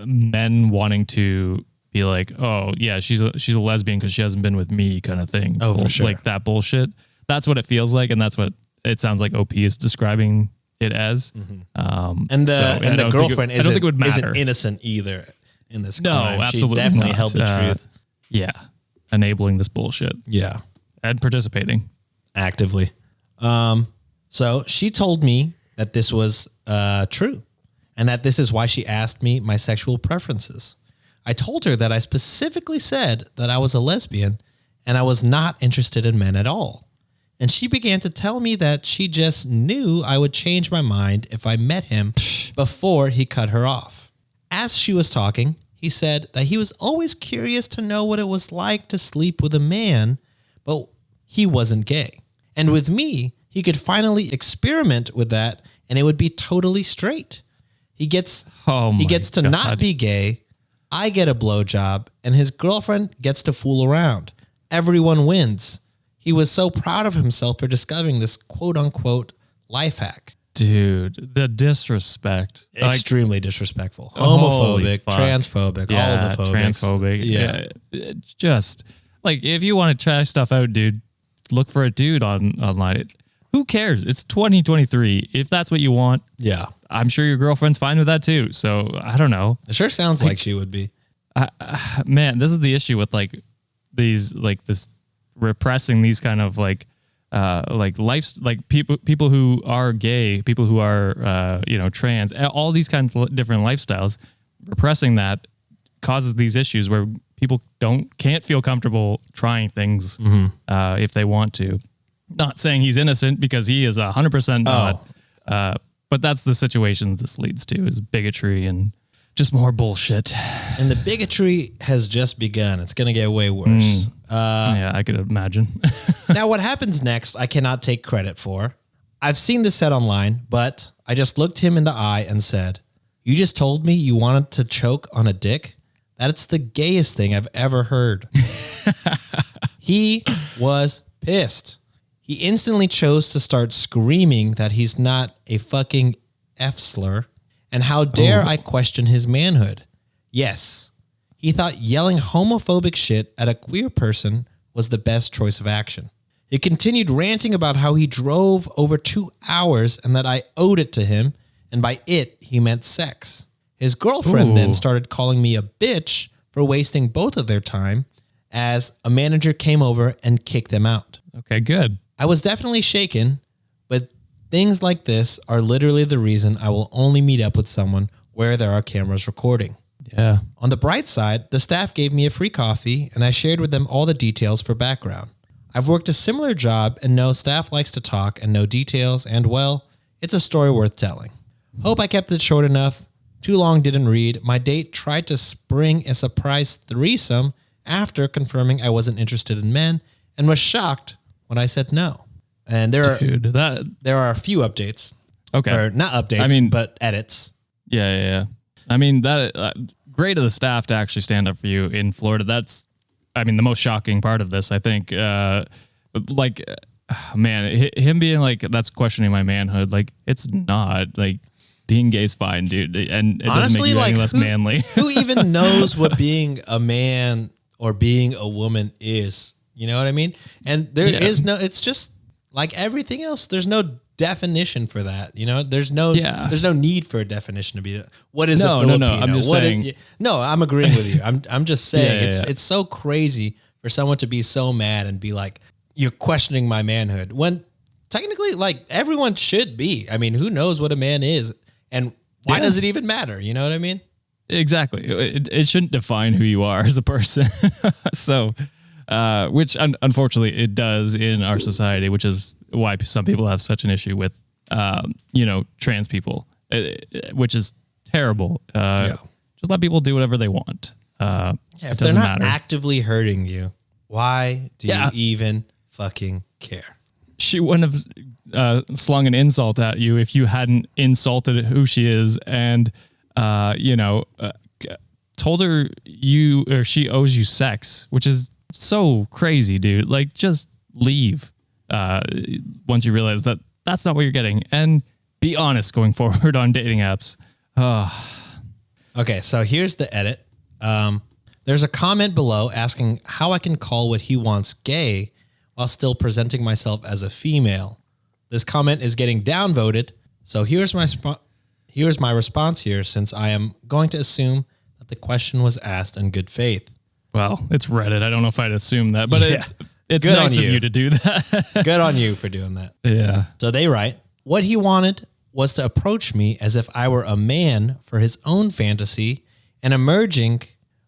men wanting to be like, oh yeah, she's a lesbian because she hasn't been with me kind of thing. Oh, for sure. Like that bullshit. That's what it feels like, and that's what it sounds like OP is describing it as. And the girlfriend I don't think it would isn't matter. innocent either in this No, crime. absolutely She definitely not. held the truth. Yeah, enabling this bullshit Yeah. and participating. Actively. So she told me that this was true and that this is why she asked me my sexual preferences. I told her that I specifically said that I was a lesbian and I was not interested in men at all. And she began to tell me that she just knew I would change my mind if I met him before he cut her off. As she was talking, he said that he was always curious to know what it was like to sleep with a man, but he wasn't gay. And with me, he could finally experiment with that and it would be totally straight. He gets to not be gay. I get a blowjob and his girlfriend gets to fool around. Everyone wins. He was so proud of himself for discovering this quote unquote life hack. Dude, the disrespect. Extremely disrespectful. Holy Homophobic, fuck. transphobic, all of the phobics. Transphobic. Yeah. It's just like if you want to try stuff out, dude, look for a dude online. Who cares? It's 2023. If that's what you want, Yeah. I'm sure your girlfriend's fine with that too. So I don't know. It sure sounds like she would be. Man, this is the issue with like these, like this repressing these kind of like life, like people who are gay, people who are, trans, all these kinds of different lifestyles, repressing that causes these issues where people can't feel comfortable trying things if they want to. Not saying he's innocent because he is 100% not. But that's the situation this leads to is bigotry and just more bullshit. And the bigotry has just begun. It's going to get way worse. Yeah, I could imagine. Now, what happens next, I cannot take credit for. I've seen this said online, but I just looked him in the eye and said, "You just told me you wanted to choke on a dick? That's the gayest thing I've ever heard." He was pissed. He instantly chose to start screaming that he's not a fucking F-slur, and how dare I question his manhood. Yes, he thought yelling homophobic shit at a queer person was the best choice of action. He continued ranting about how he drove over 2 hours and that I owed it to him, and by it, he meant sex. His girlfriend then started calling me a bitch for wasting both of their time as a manager came over and kicked them out. Okay, good. I was definitely shaken, but things like this are literally the reason I will only meet up with someone where there are cameras recording. Yeah. On the bright side, the staff gave me a free coffee and I shared with them all the details for background. I've worked a similar job and know staff likes to talk and know details and, well, it's a story worth telling. Hope I kept it short enough. Too long didn't read. My date tried to spring a surprise threesome after confirming I wasn't interested in men and was shocked when I said no. And there are a few updates. Okay. Or not updates, but edits. Yeah. I mean, that great of the staff to actually stand up for you in Florida. That's, I mean, the most shocking part of this, I think. Man, him being like, that's questioning my manhood. Like, it's not. Like, being gay is fine, dude. And it honestly, doesn't make you any less manly. Who even knows what being a man or being a woman is? You know what I mean? And there is no, it's just like everything else. There's no definition for that. You know, there's no need for a definition to be what is a Filipino? No. I'm just saying. I'm agreeing with you. I'm just saying it's so crazy for someone to be so mad and be like, you're questioning my manhood when technically like everyone should be. I mean, who knows what a man is and why does it even matter? You know what I mean? Exactly. It shouldn't define who you are as a person. So, which unfortunately it does in our society, which is why some people have such an issue with, trans people, which is terrible. Just let people do whatever they want. If they're not actively hurting you, why do you even fucking care? She wouldn't have slung an insult at you if you hadn't insulted who she is and, told her you or she owes you sex, which is so crazy, dude. Like, just leave once you realize that that's not what you're getting, and be honest going forward on dating apps. Okay, so here's the edit. There's a comment below asking how I can call what he wants gay while still presenting myself as a female. This comment is getting downvoted, so here's my response here, since I am going to assume that the question was asked in good faith. Well, it's Reddit. I don't know if I'd assume that, but Yeah. it's Good nice on of you. you to do that. Good on you for doing that. Yeah. So they write, what he wanted was to approach me as if I were a man for his own fantasy and emerging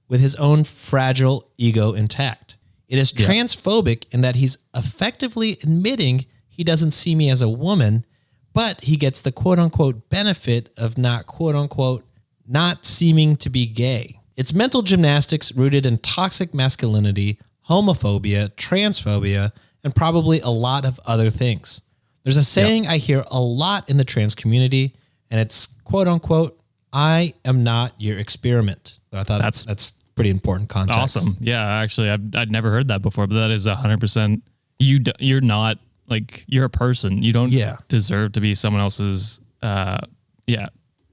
with his own fragile ego intact. It is transphobic in that he's effectively admitting he doesn't see me as a woman, but he gets the quote unquote benefit of not quote unquote not seeming to be gay. It's mental gymnastics rooted in toxic masculinity, homophobia, transphobia, and probably a lot of other things. There's a saying I hear a lot in the trans community, and it's quote unquote, I am not your experiment. So I thought that's pretty important context. Awesome. Yeah, actually, I'd never heard that before, but that is 100%. You're not, like, you're a person. You don't deserve to be someone else's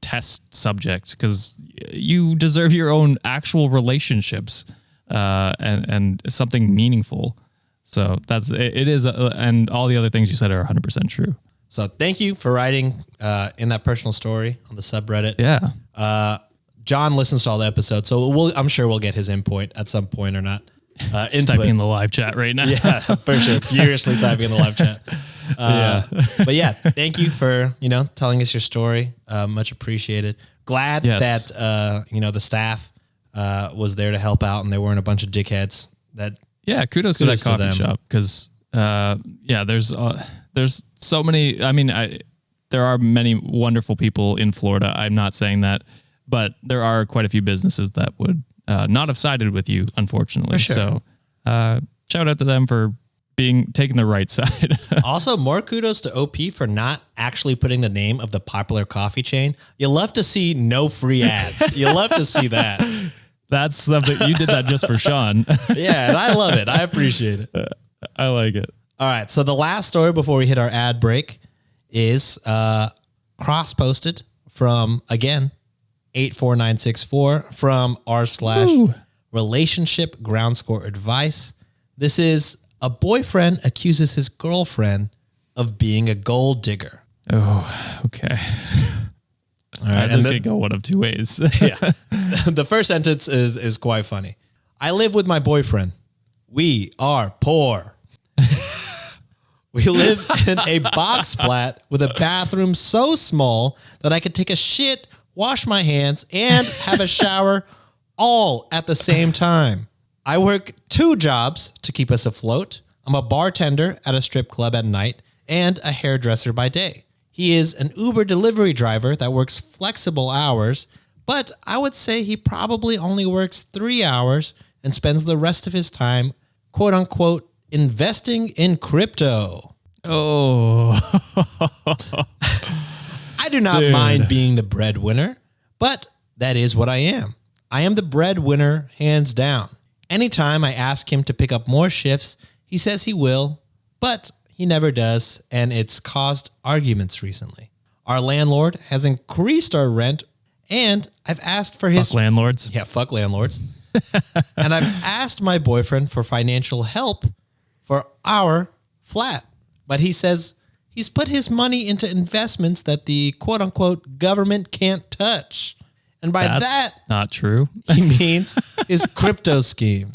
test subject, because you deserve your own actual relationships and something meaningful. So it is, and all the other things you said are 100% true. So thank you for writing in that personal story on the subreddit. Yeah. John listens to all the episodes, so I'm sure we'll get his input at some point or not. He's typing in the live chat right now. Yeah, for sure. Furiously typing in the live chat. But yeah, thank you for, telling us your story. Much appreciated. Glad that, the staff was there to help out and they weren't a bunch of dickheads. Kudos to that coffee shop, because there's so many. I mean, there are many wonderful people in Florida. I'm not saying that, but there are quite a few businesses that would not have sided with you, unfortunately. For sure. So shout out to them for taking the right side. Also, more kudos to OP for not actually putting the name of the popular coffee chain. You love to see no free ads. You love to see that. That's something you did that just for Sean. Yeah, and I love it. I appreciate it. I like it. All right. So the last story before we hit our ad break is cross-posted from, again, 84964 from r/relationship ground score advice. This is a boyfriend accuses his girlfriend of being a gold digger. Oh, okay. All right. This could go one of two ways. Yeah. The first sentence is quite funny. I live with my boyfriend. We are poor. We live in a box flat with a bathroom so small that I could take a shit, wash my hands, and have a shower all at the same time. I work 2 jobs to keep us afloat. I'm a bartender at a strip club at night and a hairdresser by day. He is an Uber delivery driver that works flexible hours, but I would say he probably only works 3 hours and spends the rest of his time, quote unquote, investing in crypto. Oh. I do not mind being the breadwinner, but that is what I am. I am the breadwinner, hands down. Anytime I ask him to pick up more shifts, he says he will, but he never does, and it's caused arguments recently. Our landlord has increased our rent, and I've asked for his... Fuck landlords. Yeah, fuck landlords. And I've asked my boyfriend for financial help for our flat, but he says he's put his money into investments that the quote-unquote government can't touch. And by that... not true. He means his crypto scheme.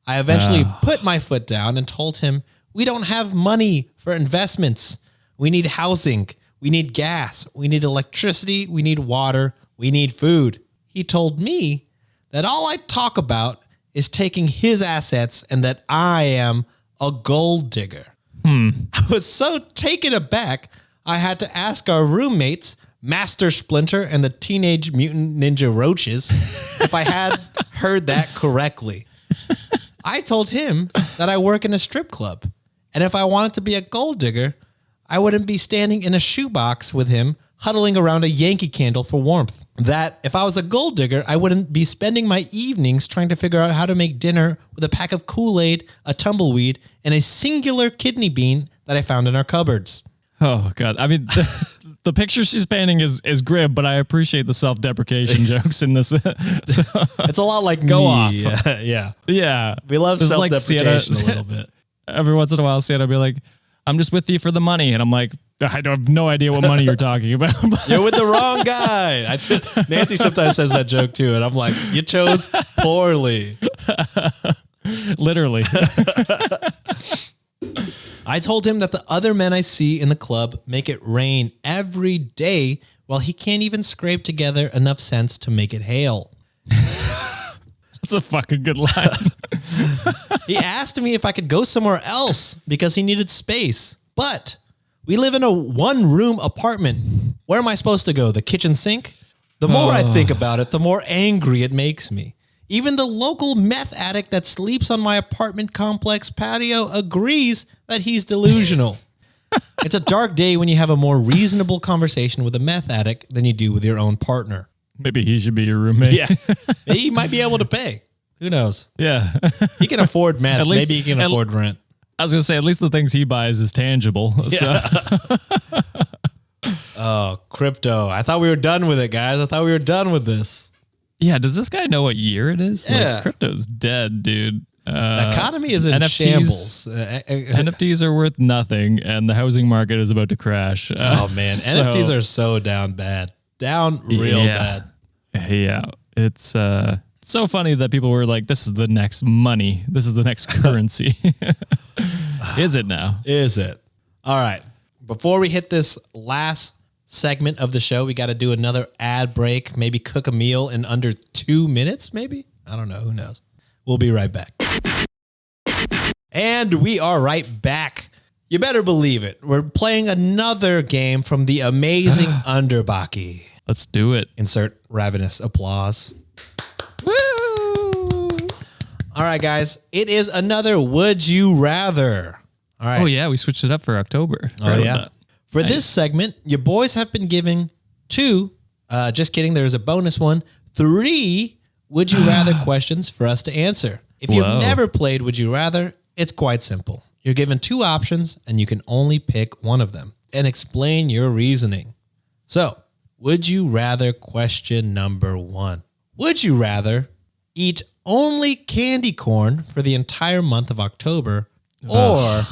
I eventually put my foot down and told him, we don't have money for investments. We need housing. We need gas. We need electricity. We need water. We need food. He told me that all I talk about is taking his assets and that I am a gold digger. I was so taken aback, I had to ask our roommates, Master Splinter and the Teenage Mutant Ninja Roaches, if I had heard that correctly. I told him that I work in a strip club, and if I wanted to be a gold digger, I wouldn't be standing in a shoebox with him, huddling around a Yankee candle for warmth. that if I was a gold digger, I wouldn't be spending my evenings trying to figure out how to make dinner with a pack of Kool-Aid, a tumbleweed, and a singular kidney bean that I found in our cupboards. Oh God. I mean, the picture she's painting is grim, but I appreciate the self-deprecation jokes in this. So, It's a lot like Go me. off. Yeah. yeah. We love This is like self-deprecation Sienna- a little bit. Every once in a while, Sienna will be like, I'm just with you for the money. And I'm like, I don't have no idea what money you're talking about. You're with the wrong guy. Nancy sometimes says that joke too, and I'm like, you chose poorly. Literally. I told him that the other men I see in the club make it rain every day while he can't even scrape together enough sense to make it hail. That's a fucking good line. He asked me if I could go somewhere else because he needed space. But we live in a one-room apartment. Where am I supposed to go? The kitchen sink? The more I think about it, the more angry it makes me. Even the local meth addict that sleeps on my apartment complex patio agrees that he's delusional. It's a dark day when you have a more reasonable conversation with a meth addict than you do with your own partner. Maybe he should be your roommate. Yeah. He might be able to pay. Who knows? Yeah. He can afford meth. At least- Maybe he can afford rent. I was going to say, at least the things he buys is tangible. So. Oh, crypto. I thought we were done with it, guys. I thought we were done with this. Yeah. Does this guy know what year it is? Yeah. Like, crypto's dead, dude. The economy is in NFTs shambles. NFTs are worth nothing, and the housing market is about to crash. Oh, man. NFTs are so down bad. Down real bad. Yeah. It's so funny that people were like, this is the next money. This is the next currency. Is it now? Is it? All right. Before we hit this last segment of the show, we got to do another ad break, maybe cook a meal in under 2 minutes, maybe? I don't know. Who knows? We'll be right back. And we are right back. You better believe it. We're playing another game from the amazing Underbaki. Let's do it. Insert ravenous applause. Woo! All right, guys. It is another Would You Rather. All right. Oh, yeah. We switched it up for October. Oh, Forgot about yeah. that. For this segment, your boys have been giving 2, just kidding, there's a bonus one, 3 Would You Rather questions for us to answer. If you've Whoa. never played Would You Rather, it's quite simple. You're given 2 options, and you can only pick one of them and explain your reasoning. So, would you rather question number 1? Would you rather eat only candy corn for the entire month of October or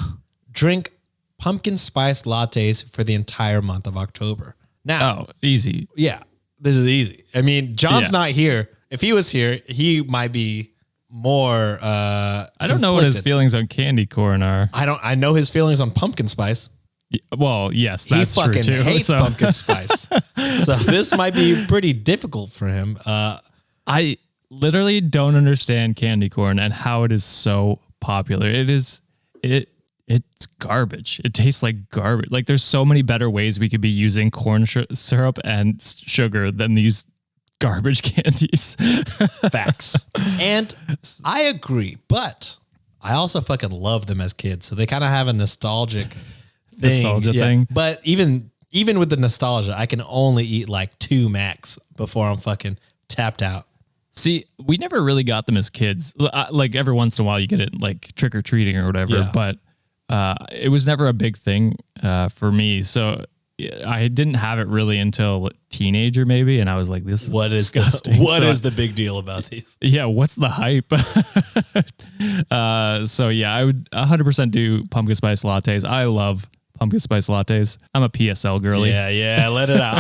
drink pumpkin spice lattes for the entire month of October? Now, Oh, easy. yeah, this is easy. I mean, John's Yeah. not here. If he was here, he might be more I don't know what his conflicted. feelings on candy corn are. I know his feelings on pumpkin spice. Well, yes, He that's true fucking too. hates So pumpkin spice. So this might be pretty difficult for him. I literally don't understand candy corn and how it is so popular. It's garbage. It tastes like garbage. Like there's so many better ways we could be using corn syrup and sugar than these garbage candies. Facts. And I agree, but I also fucking love them as kids. So they kind of have a nostalgic thing. But even with the nostalgia, I can only eat like 2 max before I'm fucking tapped out. See, we never really got them as kids. Like every once in a while you get it like trick or treating or whatever, Yeah. but it was never a big thing for me. So I didn't have it really until teenager maybe. And I was like, this is disgusting. What So is the big deal about these? yeah, what's the hype? So yeah, I would 100% do pumpkin spice lattes. I love pumpkin spice lattes. I'm a PSL girly. Yeah, let it out.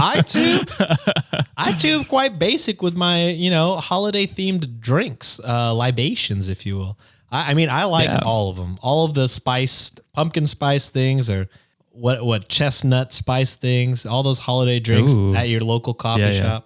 I too am quite basic with my, holiday themed drinks, libations, if you will. I mean, I like all of them. All of the spiced pumpkin spice things or what chestnut spice things, all those holiday drinks Ooh. at your local coffee Yeah.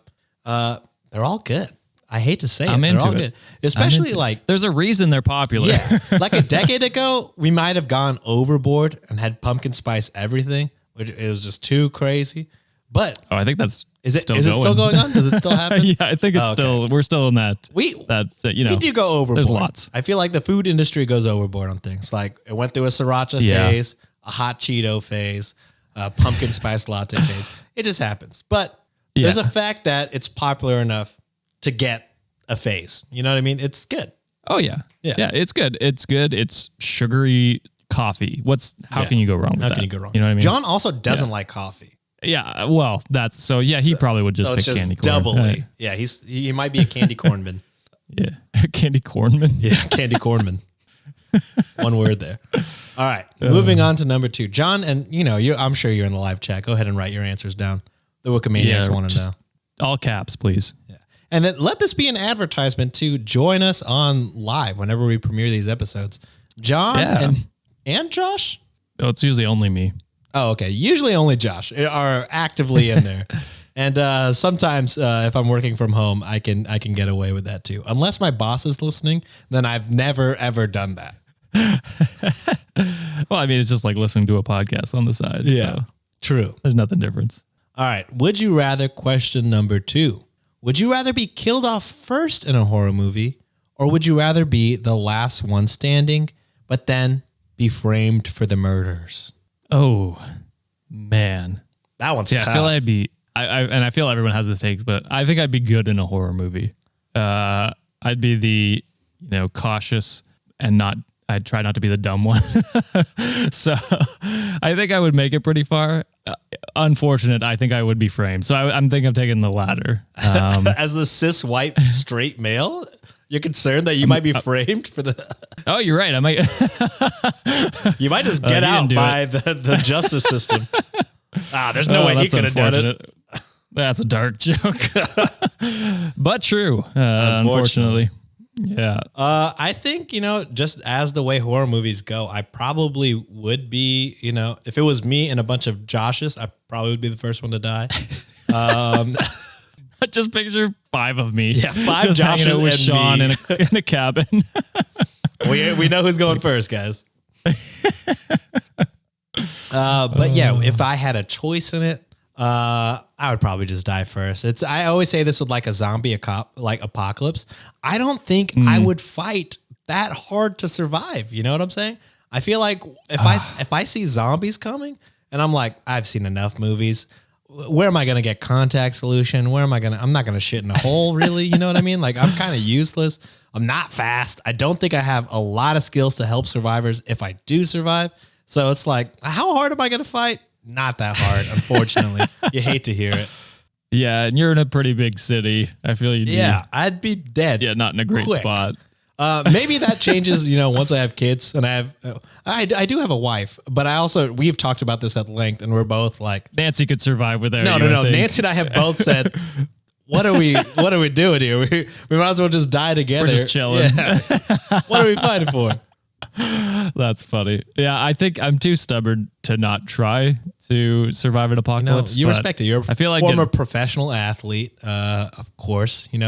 shop. They're all good. I hate to say I'm it. They're into all it. good. Especially I'm into like it. There's a reason they're popular. yeah, like a decade ago, we might have gone overboard and had pumpkin spice everything, which it was just too crazy. But Oh, I think that's is it still still going on? Does it still happen? yeah, I think it's Oh, okay. still we're still in that. We We do go overboard. There's lots. I feel like the food industry goes overboard on things. Like it went through a sriracha Yeah. phase, a hot Cheeto phase, a pumpkin spice latte phase. It just happens. But There's a fact that it's popular enough to get a phase. You know what I mean? It's good. Oh yeah. Yeah. Yeah. It's good. It's good. It's sugary coffee. How can you go wrong with that? How can you go wrong? You know what I mean? John also doesn't like coffee. Yeah. Well, he probably would just So pick it's just candy corn. doubly. Yeah, he might be a candy cornman. Yeah. Candy cornman. Yeah, candy cornman. One word there. All right, moving on to number 2. John, and I'm sure you're in the live chat. Go ahead and write your answers down. The Wikimaniacs want to know. All caps, please. Yeah. And then let this be an advertisement to join us on live whenever we premiere these episodes. John and Josh? Oh, it's usually only me. Oh, okay. Usually only Josh are actively in there. And sometimes if I'm working from home, I can get away with that too. Unless my boss is listening, then I've never, ever done that. Well, I mean, it's just like listening to a podcast on the side. Yeah, So true. there's nothing different. All right. Would you rather, question number 2. Would you rather be killed off first in a horror movie, or would you rather be the last one standing, but then be framed for the murders? Oh, man. That one's tough. I feel I'd be, and I feel everyone has this take, but I think I'd be good in a horror movie. I'd be the, cautious and I'd try not to be the dumb one. So I think I would make it pretty far. Unfortunate, I think I would be framed. So I'm thinking of taking the latter. As the cis white straight male, you're concerned that you might be framed for the. Oh, you're right. I might. You might just get out by the justice system. There's no way he could have done it. That's a dark joke, but true. Unfortunately. Yeah. I think, just as the way horror movies go, I probably would be, if it was me and a bunch of Joshes, I probably would be the first one to die. Just picture 5 of me. Yeah, 5 just hanging Joshes out with and Sean me. in a cabin. We know who's going first, guys. But yeah, if I had a choice in it, I would probably just die first. I always say this with like a zombie apocalypse. I don't think I would fight that hard to survive. You know what I'm saying? I feel like if I see zombies coming and I'm like, I've seen enough movies. Where am I going to get contact solution? I'm not going to shit in a hole, really. You know what I mean? Like, I'm kind of useless. I'm not fast. I don't think I have a lot of skills to help survivors if I do survive. So it's like, how hard am I going to fight? Not that hard, unfortunately. You hate to hear it. Yeah, and you're in a pretty big city. I feel you'd I'd be dead. Yeah, not in a great quick. spot. Maybe that changes, once I have kids and I do have a wife, but we've talked about this at length and we're both like, Nancy could survive without you. No. Nancy and I have both said, what are we doing here? We might as well just die together. We're just chilling. Yeah. What are we fighting for? That's funny. Yeah, I think I'm too stubborn to not try to survive an apocalypse. You respect it. You're I feel like former professional athlete, of course. And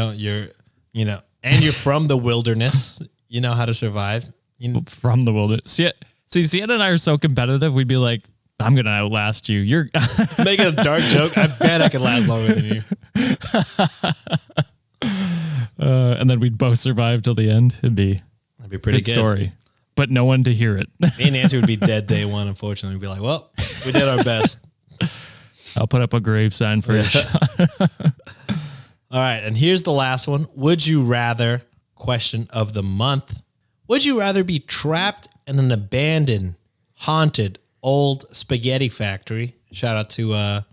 you're from the wilderness. You know how to survive. From the wilderness. See, Sienna and I are so competitive. We'd be like, I'm gonna outlast you. You're making a dark joke. I bet I could last longer than you. And then we'd both survive till the end. That'd be pretty good story. But no one to hear it. Me and Nancy would be dead day one, unfortunately. We'd be like, well, we did our best. I'll put up a grave sign for you. All right, and here's the last one. Would you rather, question of the month, would you rather be trapped in an abandoned, haunted, old spaghetti factory? Shout out to,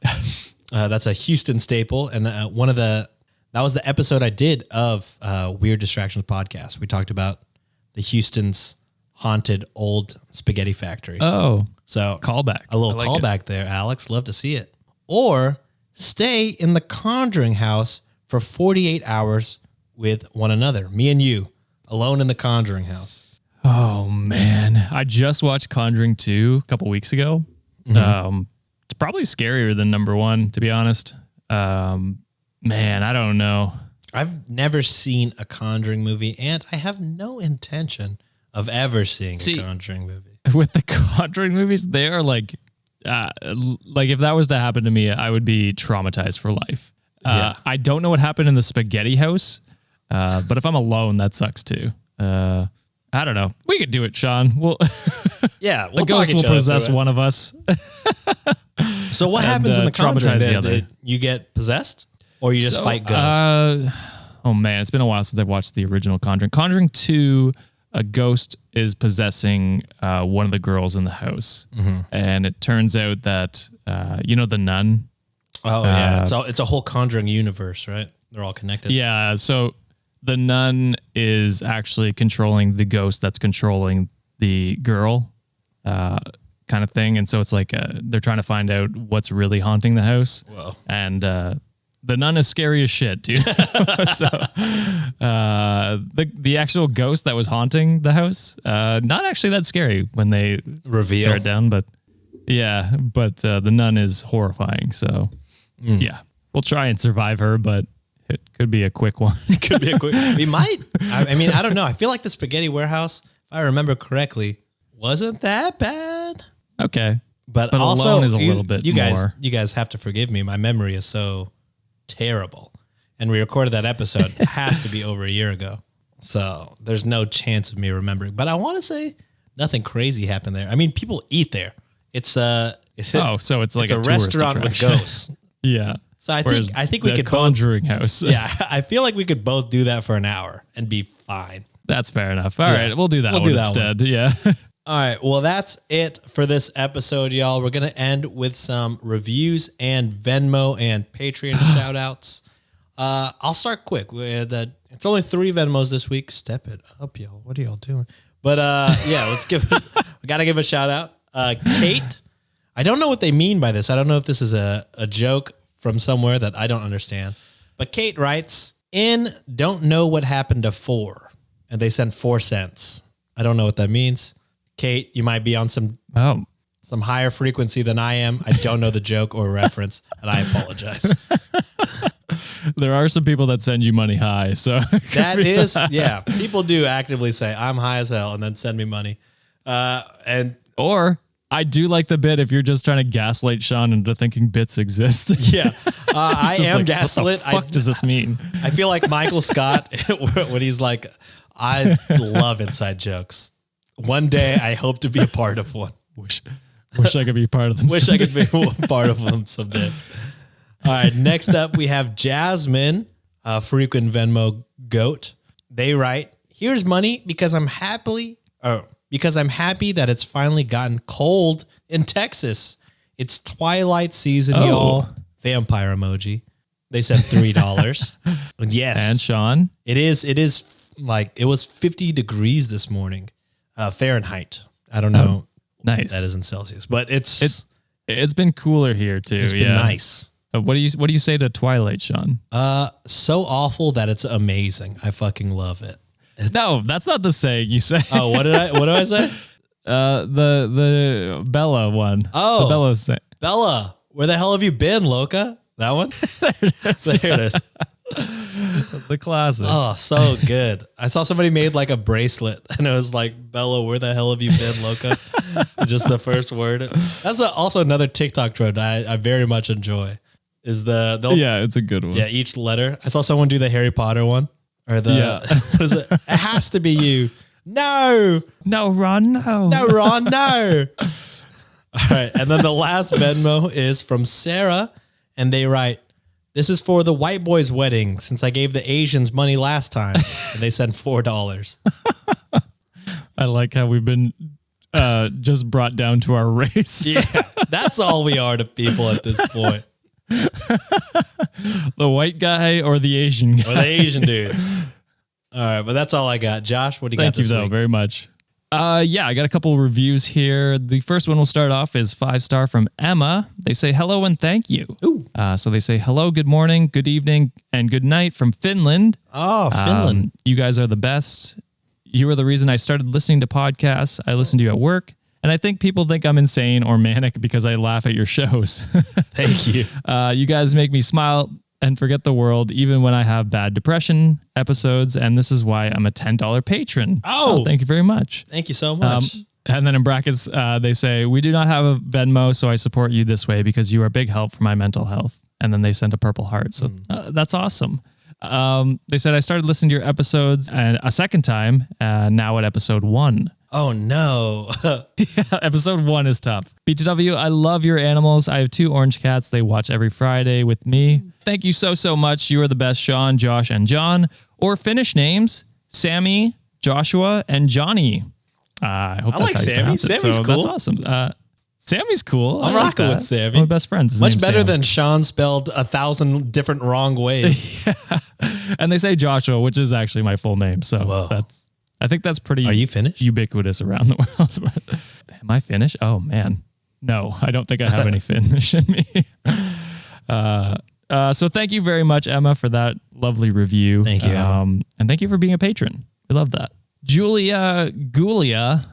that's a Houston staple. And that was the episode I did of Weird Distractions podcast. We talked about the Houston's haunted old spaghetti factory. Oh, so callback. A little callback there, Alex. Love to see it. Or stay in the Conjuring house for 48 hours with one another. Me and you, alone in the Conjuring house. Oh, man. I just watched Conjuring 2 a couple weeks ago. Mm-hmm. It's probably scarier than number 1, to be honest. Man, I don't know. I've never seen a Conjuring movie, and I have no intention of ever seeing a Conjuring movie. With the Conjuring movies, they are like if that was to happen to me, I would be traumatized for life. I don't know what happened in the spaghetti house, but if I'm alone, that sucks too. I don't know. We could do it, Sean. Yeah, we'll the ghost talk will each other possess through it. one of us. So what happens in the traumatize the Conjuring? other. You get possessed, or you just So, fight ghosts? Oh man, it's been a while since I've watched the original Conjuring. Conjuring 2, a ghost is possessing one of the girls in the house, and it turns out that the nun. Oh yeah, it's a whole Conjuring universe, right? They're all connected. Yeah, so the nun is actually controlling the ghost that's controlling the girl, kind of thing. And so it's like they're trying to find out what's really haunting the house. Whoa. And the nun is scary as shit, dude. So the actual ghost that was haunting the house, not actually that scary when they Reveal. tear it down, but yeah, but the nun is horrifying. So yeah, we'll try and survive her, but it could be a quick one. Could be a quick. We might. I mean, I don't know. I feel like the spaghetti warehouse, if I remember correctly, wasn't that bad. Okay. But also, Alone is a little bit more. You guys have to forgive me. My memory is so terrible. And we recorded that episode. It has to be over a year ago. So there's no chance of me remembering. But I want to say nothing crazy happened there. I mean, people eat there. It's so it's like it's a tourist restaurant with attraction. ghosts. Yeah. So I Whereas think we the could Conjuring house. Yeah, I feel like we could both do that for an hour and be fine. That's fair enough. All right, we'll do that one instead. Yeah. All right, well, that's it for this episode, y'all. We're going to end with some reviews and Venmo and Patreon shout outs. I'll start quick. It's only 3 Venmos this week. Step it up, y'all. What are y'all doing? But yeah, we got to give a shout out. Kate, I don't know what they mean by this. I don't know if this is a joke from somewhere that I don't understand. But Kate writes, don't know what happened to 4. And they sent 4 cents. I don't know what that means. Kate, you might be on some higher frequency than I am. I don't know the joke or reference, and I apologize. There are some people that send you money high. So That is, yeah. People do actively say, I'm high as hell, and then send me money. Or I do like the bit if you're just trying to gaslight Sean into thinking bits exist. Yeah, I Just am like, gaslit. What the fuck does this mean? I feel like Michael Scott when he's like, I love inside jokes. One day I hope to be a part of one. Wish I could be part of them. Wish I could be a part of them someday. All right, next up we have Jasmine, a frequent Venmo goat. They write, here's money because I'm happy that it's finally gotten cold in Texas. It's twilight season, y'all. Vampire emoji. They sent $3. Yes. And Sean? It is like, it was 50 degrees this morning. Fahrenheit. I don't know. Nice. That is in Celsius, but it's been cooler here too. been nice. What do you say to Twilight, Sean? So awful that it's amazing. I fucking love it. No, that's not the saying you say. Oh, what do I say? The Bella one. Oh, the Bella say. Bella, where the hell have you been, Loca? That one? There it is. The classic. Oh, so good. I saw somebody made like a bracelet and it was like, Bella, where the hell have you been, Loca? Just the first word. That's also another TikTok trend I very much enjoy. Is yeah, it's a good one. Yeah, each letter. I saw someone do the Harry Potter one. Or what is it? It has to be you. No, Ron, no. No, Ron, no. All right. And then the last Venmo is from Sarah. And they write, this is for the white boy's wedding since I gave the Asians money last time. And they sent $4. I like how we've been just brought down to our race. Yeah, that's all we are to people at this point. The white guy or the Asian guy. Or the Asian dudes. All right, but that's all I got. Josh, what do you got this week? Thank you, though, very much. Yeah, I got a couple reviews here. The first one we'll start off is 5-star from Emma. They say hello and thank you. Ooh. So they say hello, good morning, good evening, and good night from Finland. Oh, Finland. You guys are the best. You are the reason I started listening to podcasts. I listen to you at work. And I think people think I'm insane or manic because I laugh at your shows. Thank you. You guys make me smile and forget the world even when I have bad depression episodes. And this is why I'm a $10 patron. Oh, thank you very much. Thank you so much. And then in brackets, they say, we do not have a Venmo, so I support you this way because you are a big help for my mental health. And then they send a purple heart. So that's awesome. They said, I started listening to your episodes and a second time, now at episode 1. Oh no. Episode 1 is tough. BTW, I love your animals. I have 2 orange cats. They watch every Friday with me. Thank you so much. You are the best, Sean, Josh, and John. Or Finnish names, Sammy, Joshua, and Johnny. I hope I that's like how you Sammy. pronounce it. Sammy's So cool. That's awesome. Sammy's cool. I'm I like rocking that. with Sammy. One of my best friends. His Much name's better Sam. than Sean spelled 1,000 different wrong ways. And they say Joshua, which is actually my full name. So Whoa. I think that's pretty Are you Finnish? ubiquitous around the world. Am I Finnish? Oh man. No, I don't think I have any Finnish in me. So thank you very much, Emma, for that lovely review. Thank you, Emma. And thank you for being a patron. We love that. Julia Gulia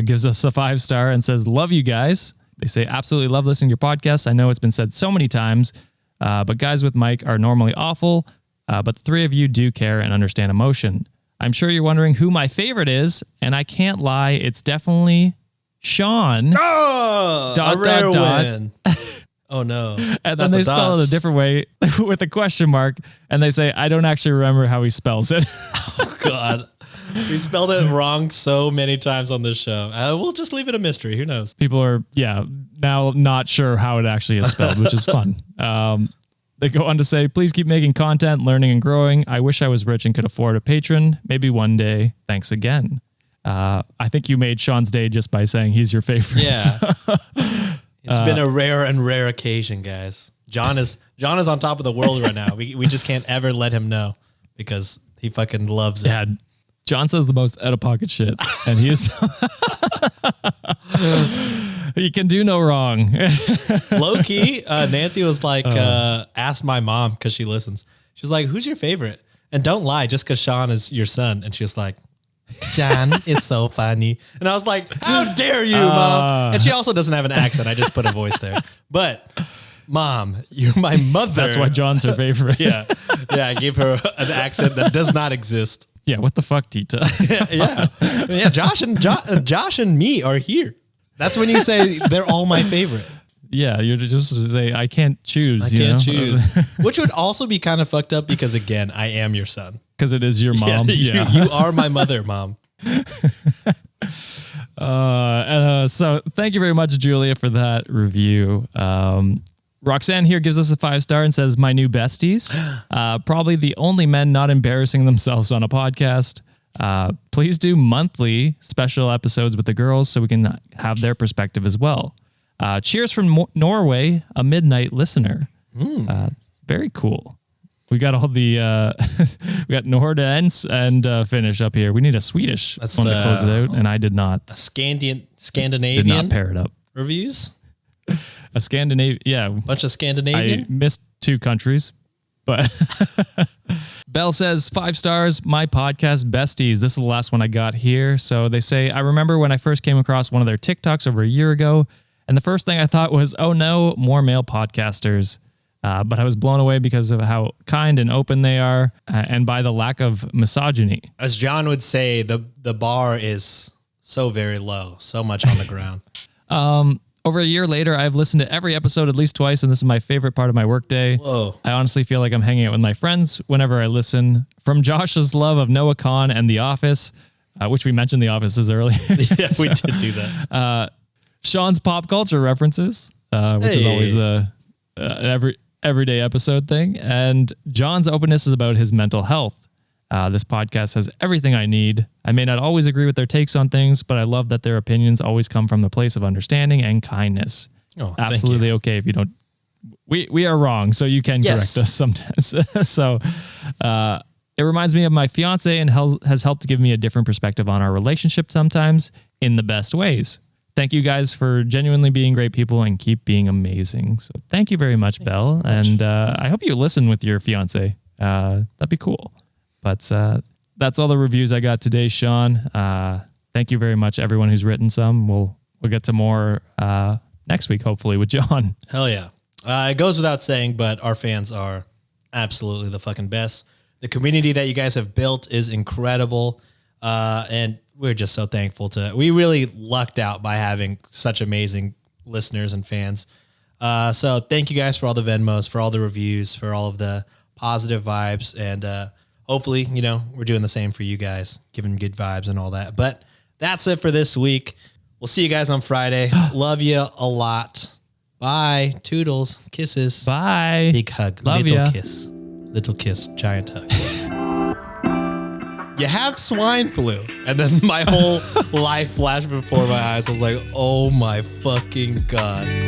gives us a 5-star and says, love you guys. They say, absolutely love listening to your podcast. I know it's been said so many times, but guys with Mike are normally awful, but the 3 of you do care and understand emotion. I'm sure you're wondering who my favorite is, and I can't lie, it's definitely Sean. Oh, Dot, a rare dot, dot. win. Oh no. And then they spell it a different way with a question mark, and they say, I don't actually remember how he spells it. Oh God. We spelled it wrong so many times on this show. We'll just leave it a mystery. Who knows? People are, now not sure how it actually is spelled, which is fun. They go on to say, please keep making content, learning and growing. I wish I was rich and could afford a patron. Maybe one day. Thanks again. I think you made Sean's day just by saying he's your favorite. Yeah. It's been a rare and rare occasion, guys. John is on top of the world right now. We just can't ever let him know because he fucking loves it. Yeah. John says the most out of pocket shit, and he is. He can do no wrong. Low key, Nancy was like, asked my mom because she listens. She was like, who's your favorite? And don't lie, just because Sean is your son. And she was like, John is so funny. And I was like, how dare you, Mom? And she also doesn't have an accent. I just put a voice there. But Mom, you're my mother. That's why John's her favorite. Yeah. I gave her an accent that does not exist. Yeah, what the fuck, Tita? Yeah. Josh and me are here. That's when you say they're all my favorite. Yeah, you're just to say I can't choose. I can't choose. Which would also be kind of fucked up because again, I am your son. Because it is your mom. Yeah, you are my mother, Mom. So thank you very much, Julia, for that review. Roxanne here gives us a 5-star and says, my new besties, probably the only men not embarrassing themselves on a podcast. Please do monthly special episodes with the girls so we can have their perspective as well. Cheers from Norway, a midnight listener. Very cool. We got all the we got Nordaens and Finnish up here. We need a Swedish one to close it out, and I did not. Scandinavian Did not pair it up. reviews. A Scandinavian, yeah. Bunch of Scandinavian. I missed 2 countries, but Bell says 5 stars, my podcast besties. This is the last one I got here. So they say, I remember when I first came across one of their TikToks over a year ago, and the first thing I thought was, oh no, more male podcasters. But I was blown away because of how kind and open they are, and by the lack of misogyny. As John would say, the bar is so very low, so much on the ground. Over a year later, I've listened to every episode at least twice, and this is my favorite part of my workday. Whoa. I honestly feel like I'm hanging out with my friends whenever I listen. From Josh's love of Noah Kahn and The Office, which we mentioned The Offices earlier. Yeah, we did do that. Sean's pop culture references, which is always a everyday episode thing. And John's openness is about his mental health. This podcast has everything I need. I may not always agree with their takes on things, but I love that their opinions always come from the place of understanding and kindness. Oh, thank absolutely you. Okay if you don't. We are wrong, so you can correct us sometimes. So it reminds me of my fiance and has helped give me a different perspective on our relationship sometimes in the best ways. Thank you guys for genuinely being great people and keep being amazing. So thank you very much, Belle. And I hope you listen with your fiance. That'd be cool. But that's all the reviews I got today, Sean. Thank you very much, everyone who's written some. We'll get to more next week, hopefully, with John. Hell yeah. It goes without saying, but our fans are absolutely the fucking best. The community that you guys have built is incredible. And we're just so thankful we really lucked out by having such amazing listeners and fans. So thank you guys for all the Venmos, for all the reviews, for all of the positive vibes. And hopefully, we're doing the same for you guys, giving good vibes and all that. But that's it for this week. We'll see you guys on Friday. Love you a lot. Bye. Toodles. Kisses. Bye. Big hug. Love Little ya. kiss. Little kiss. Giant hug. You have swine flu. And then my whole life flashed before my eyes. I was like, oh my fucking God.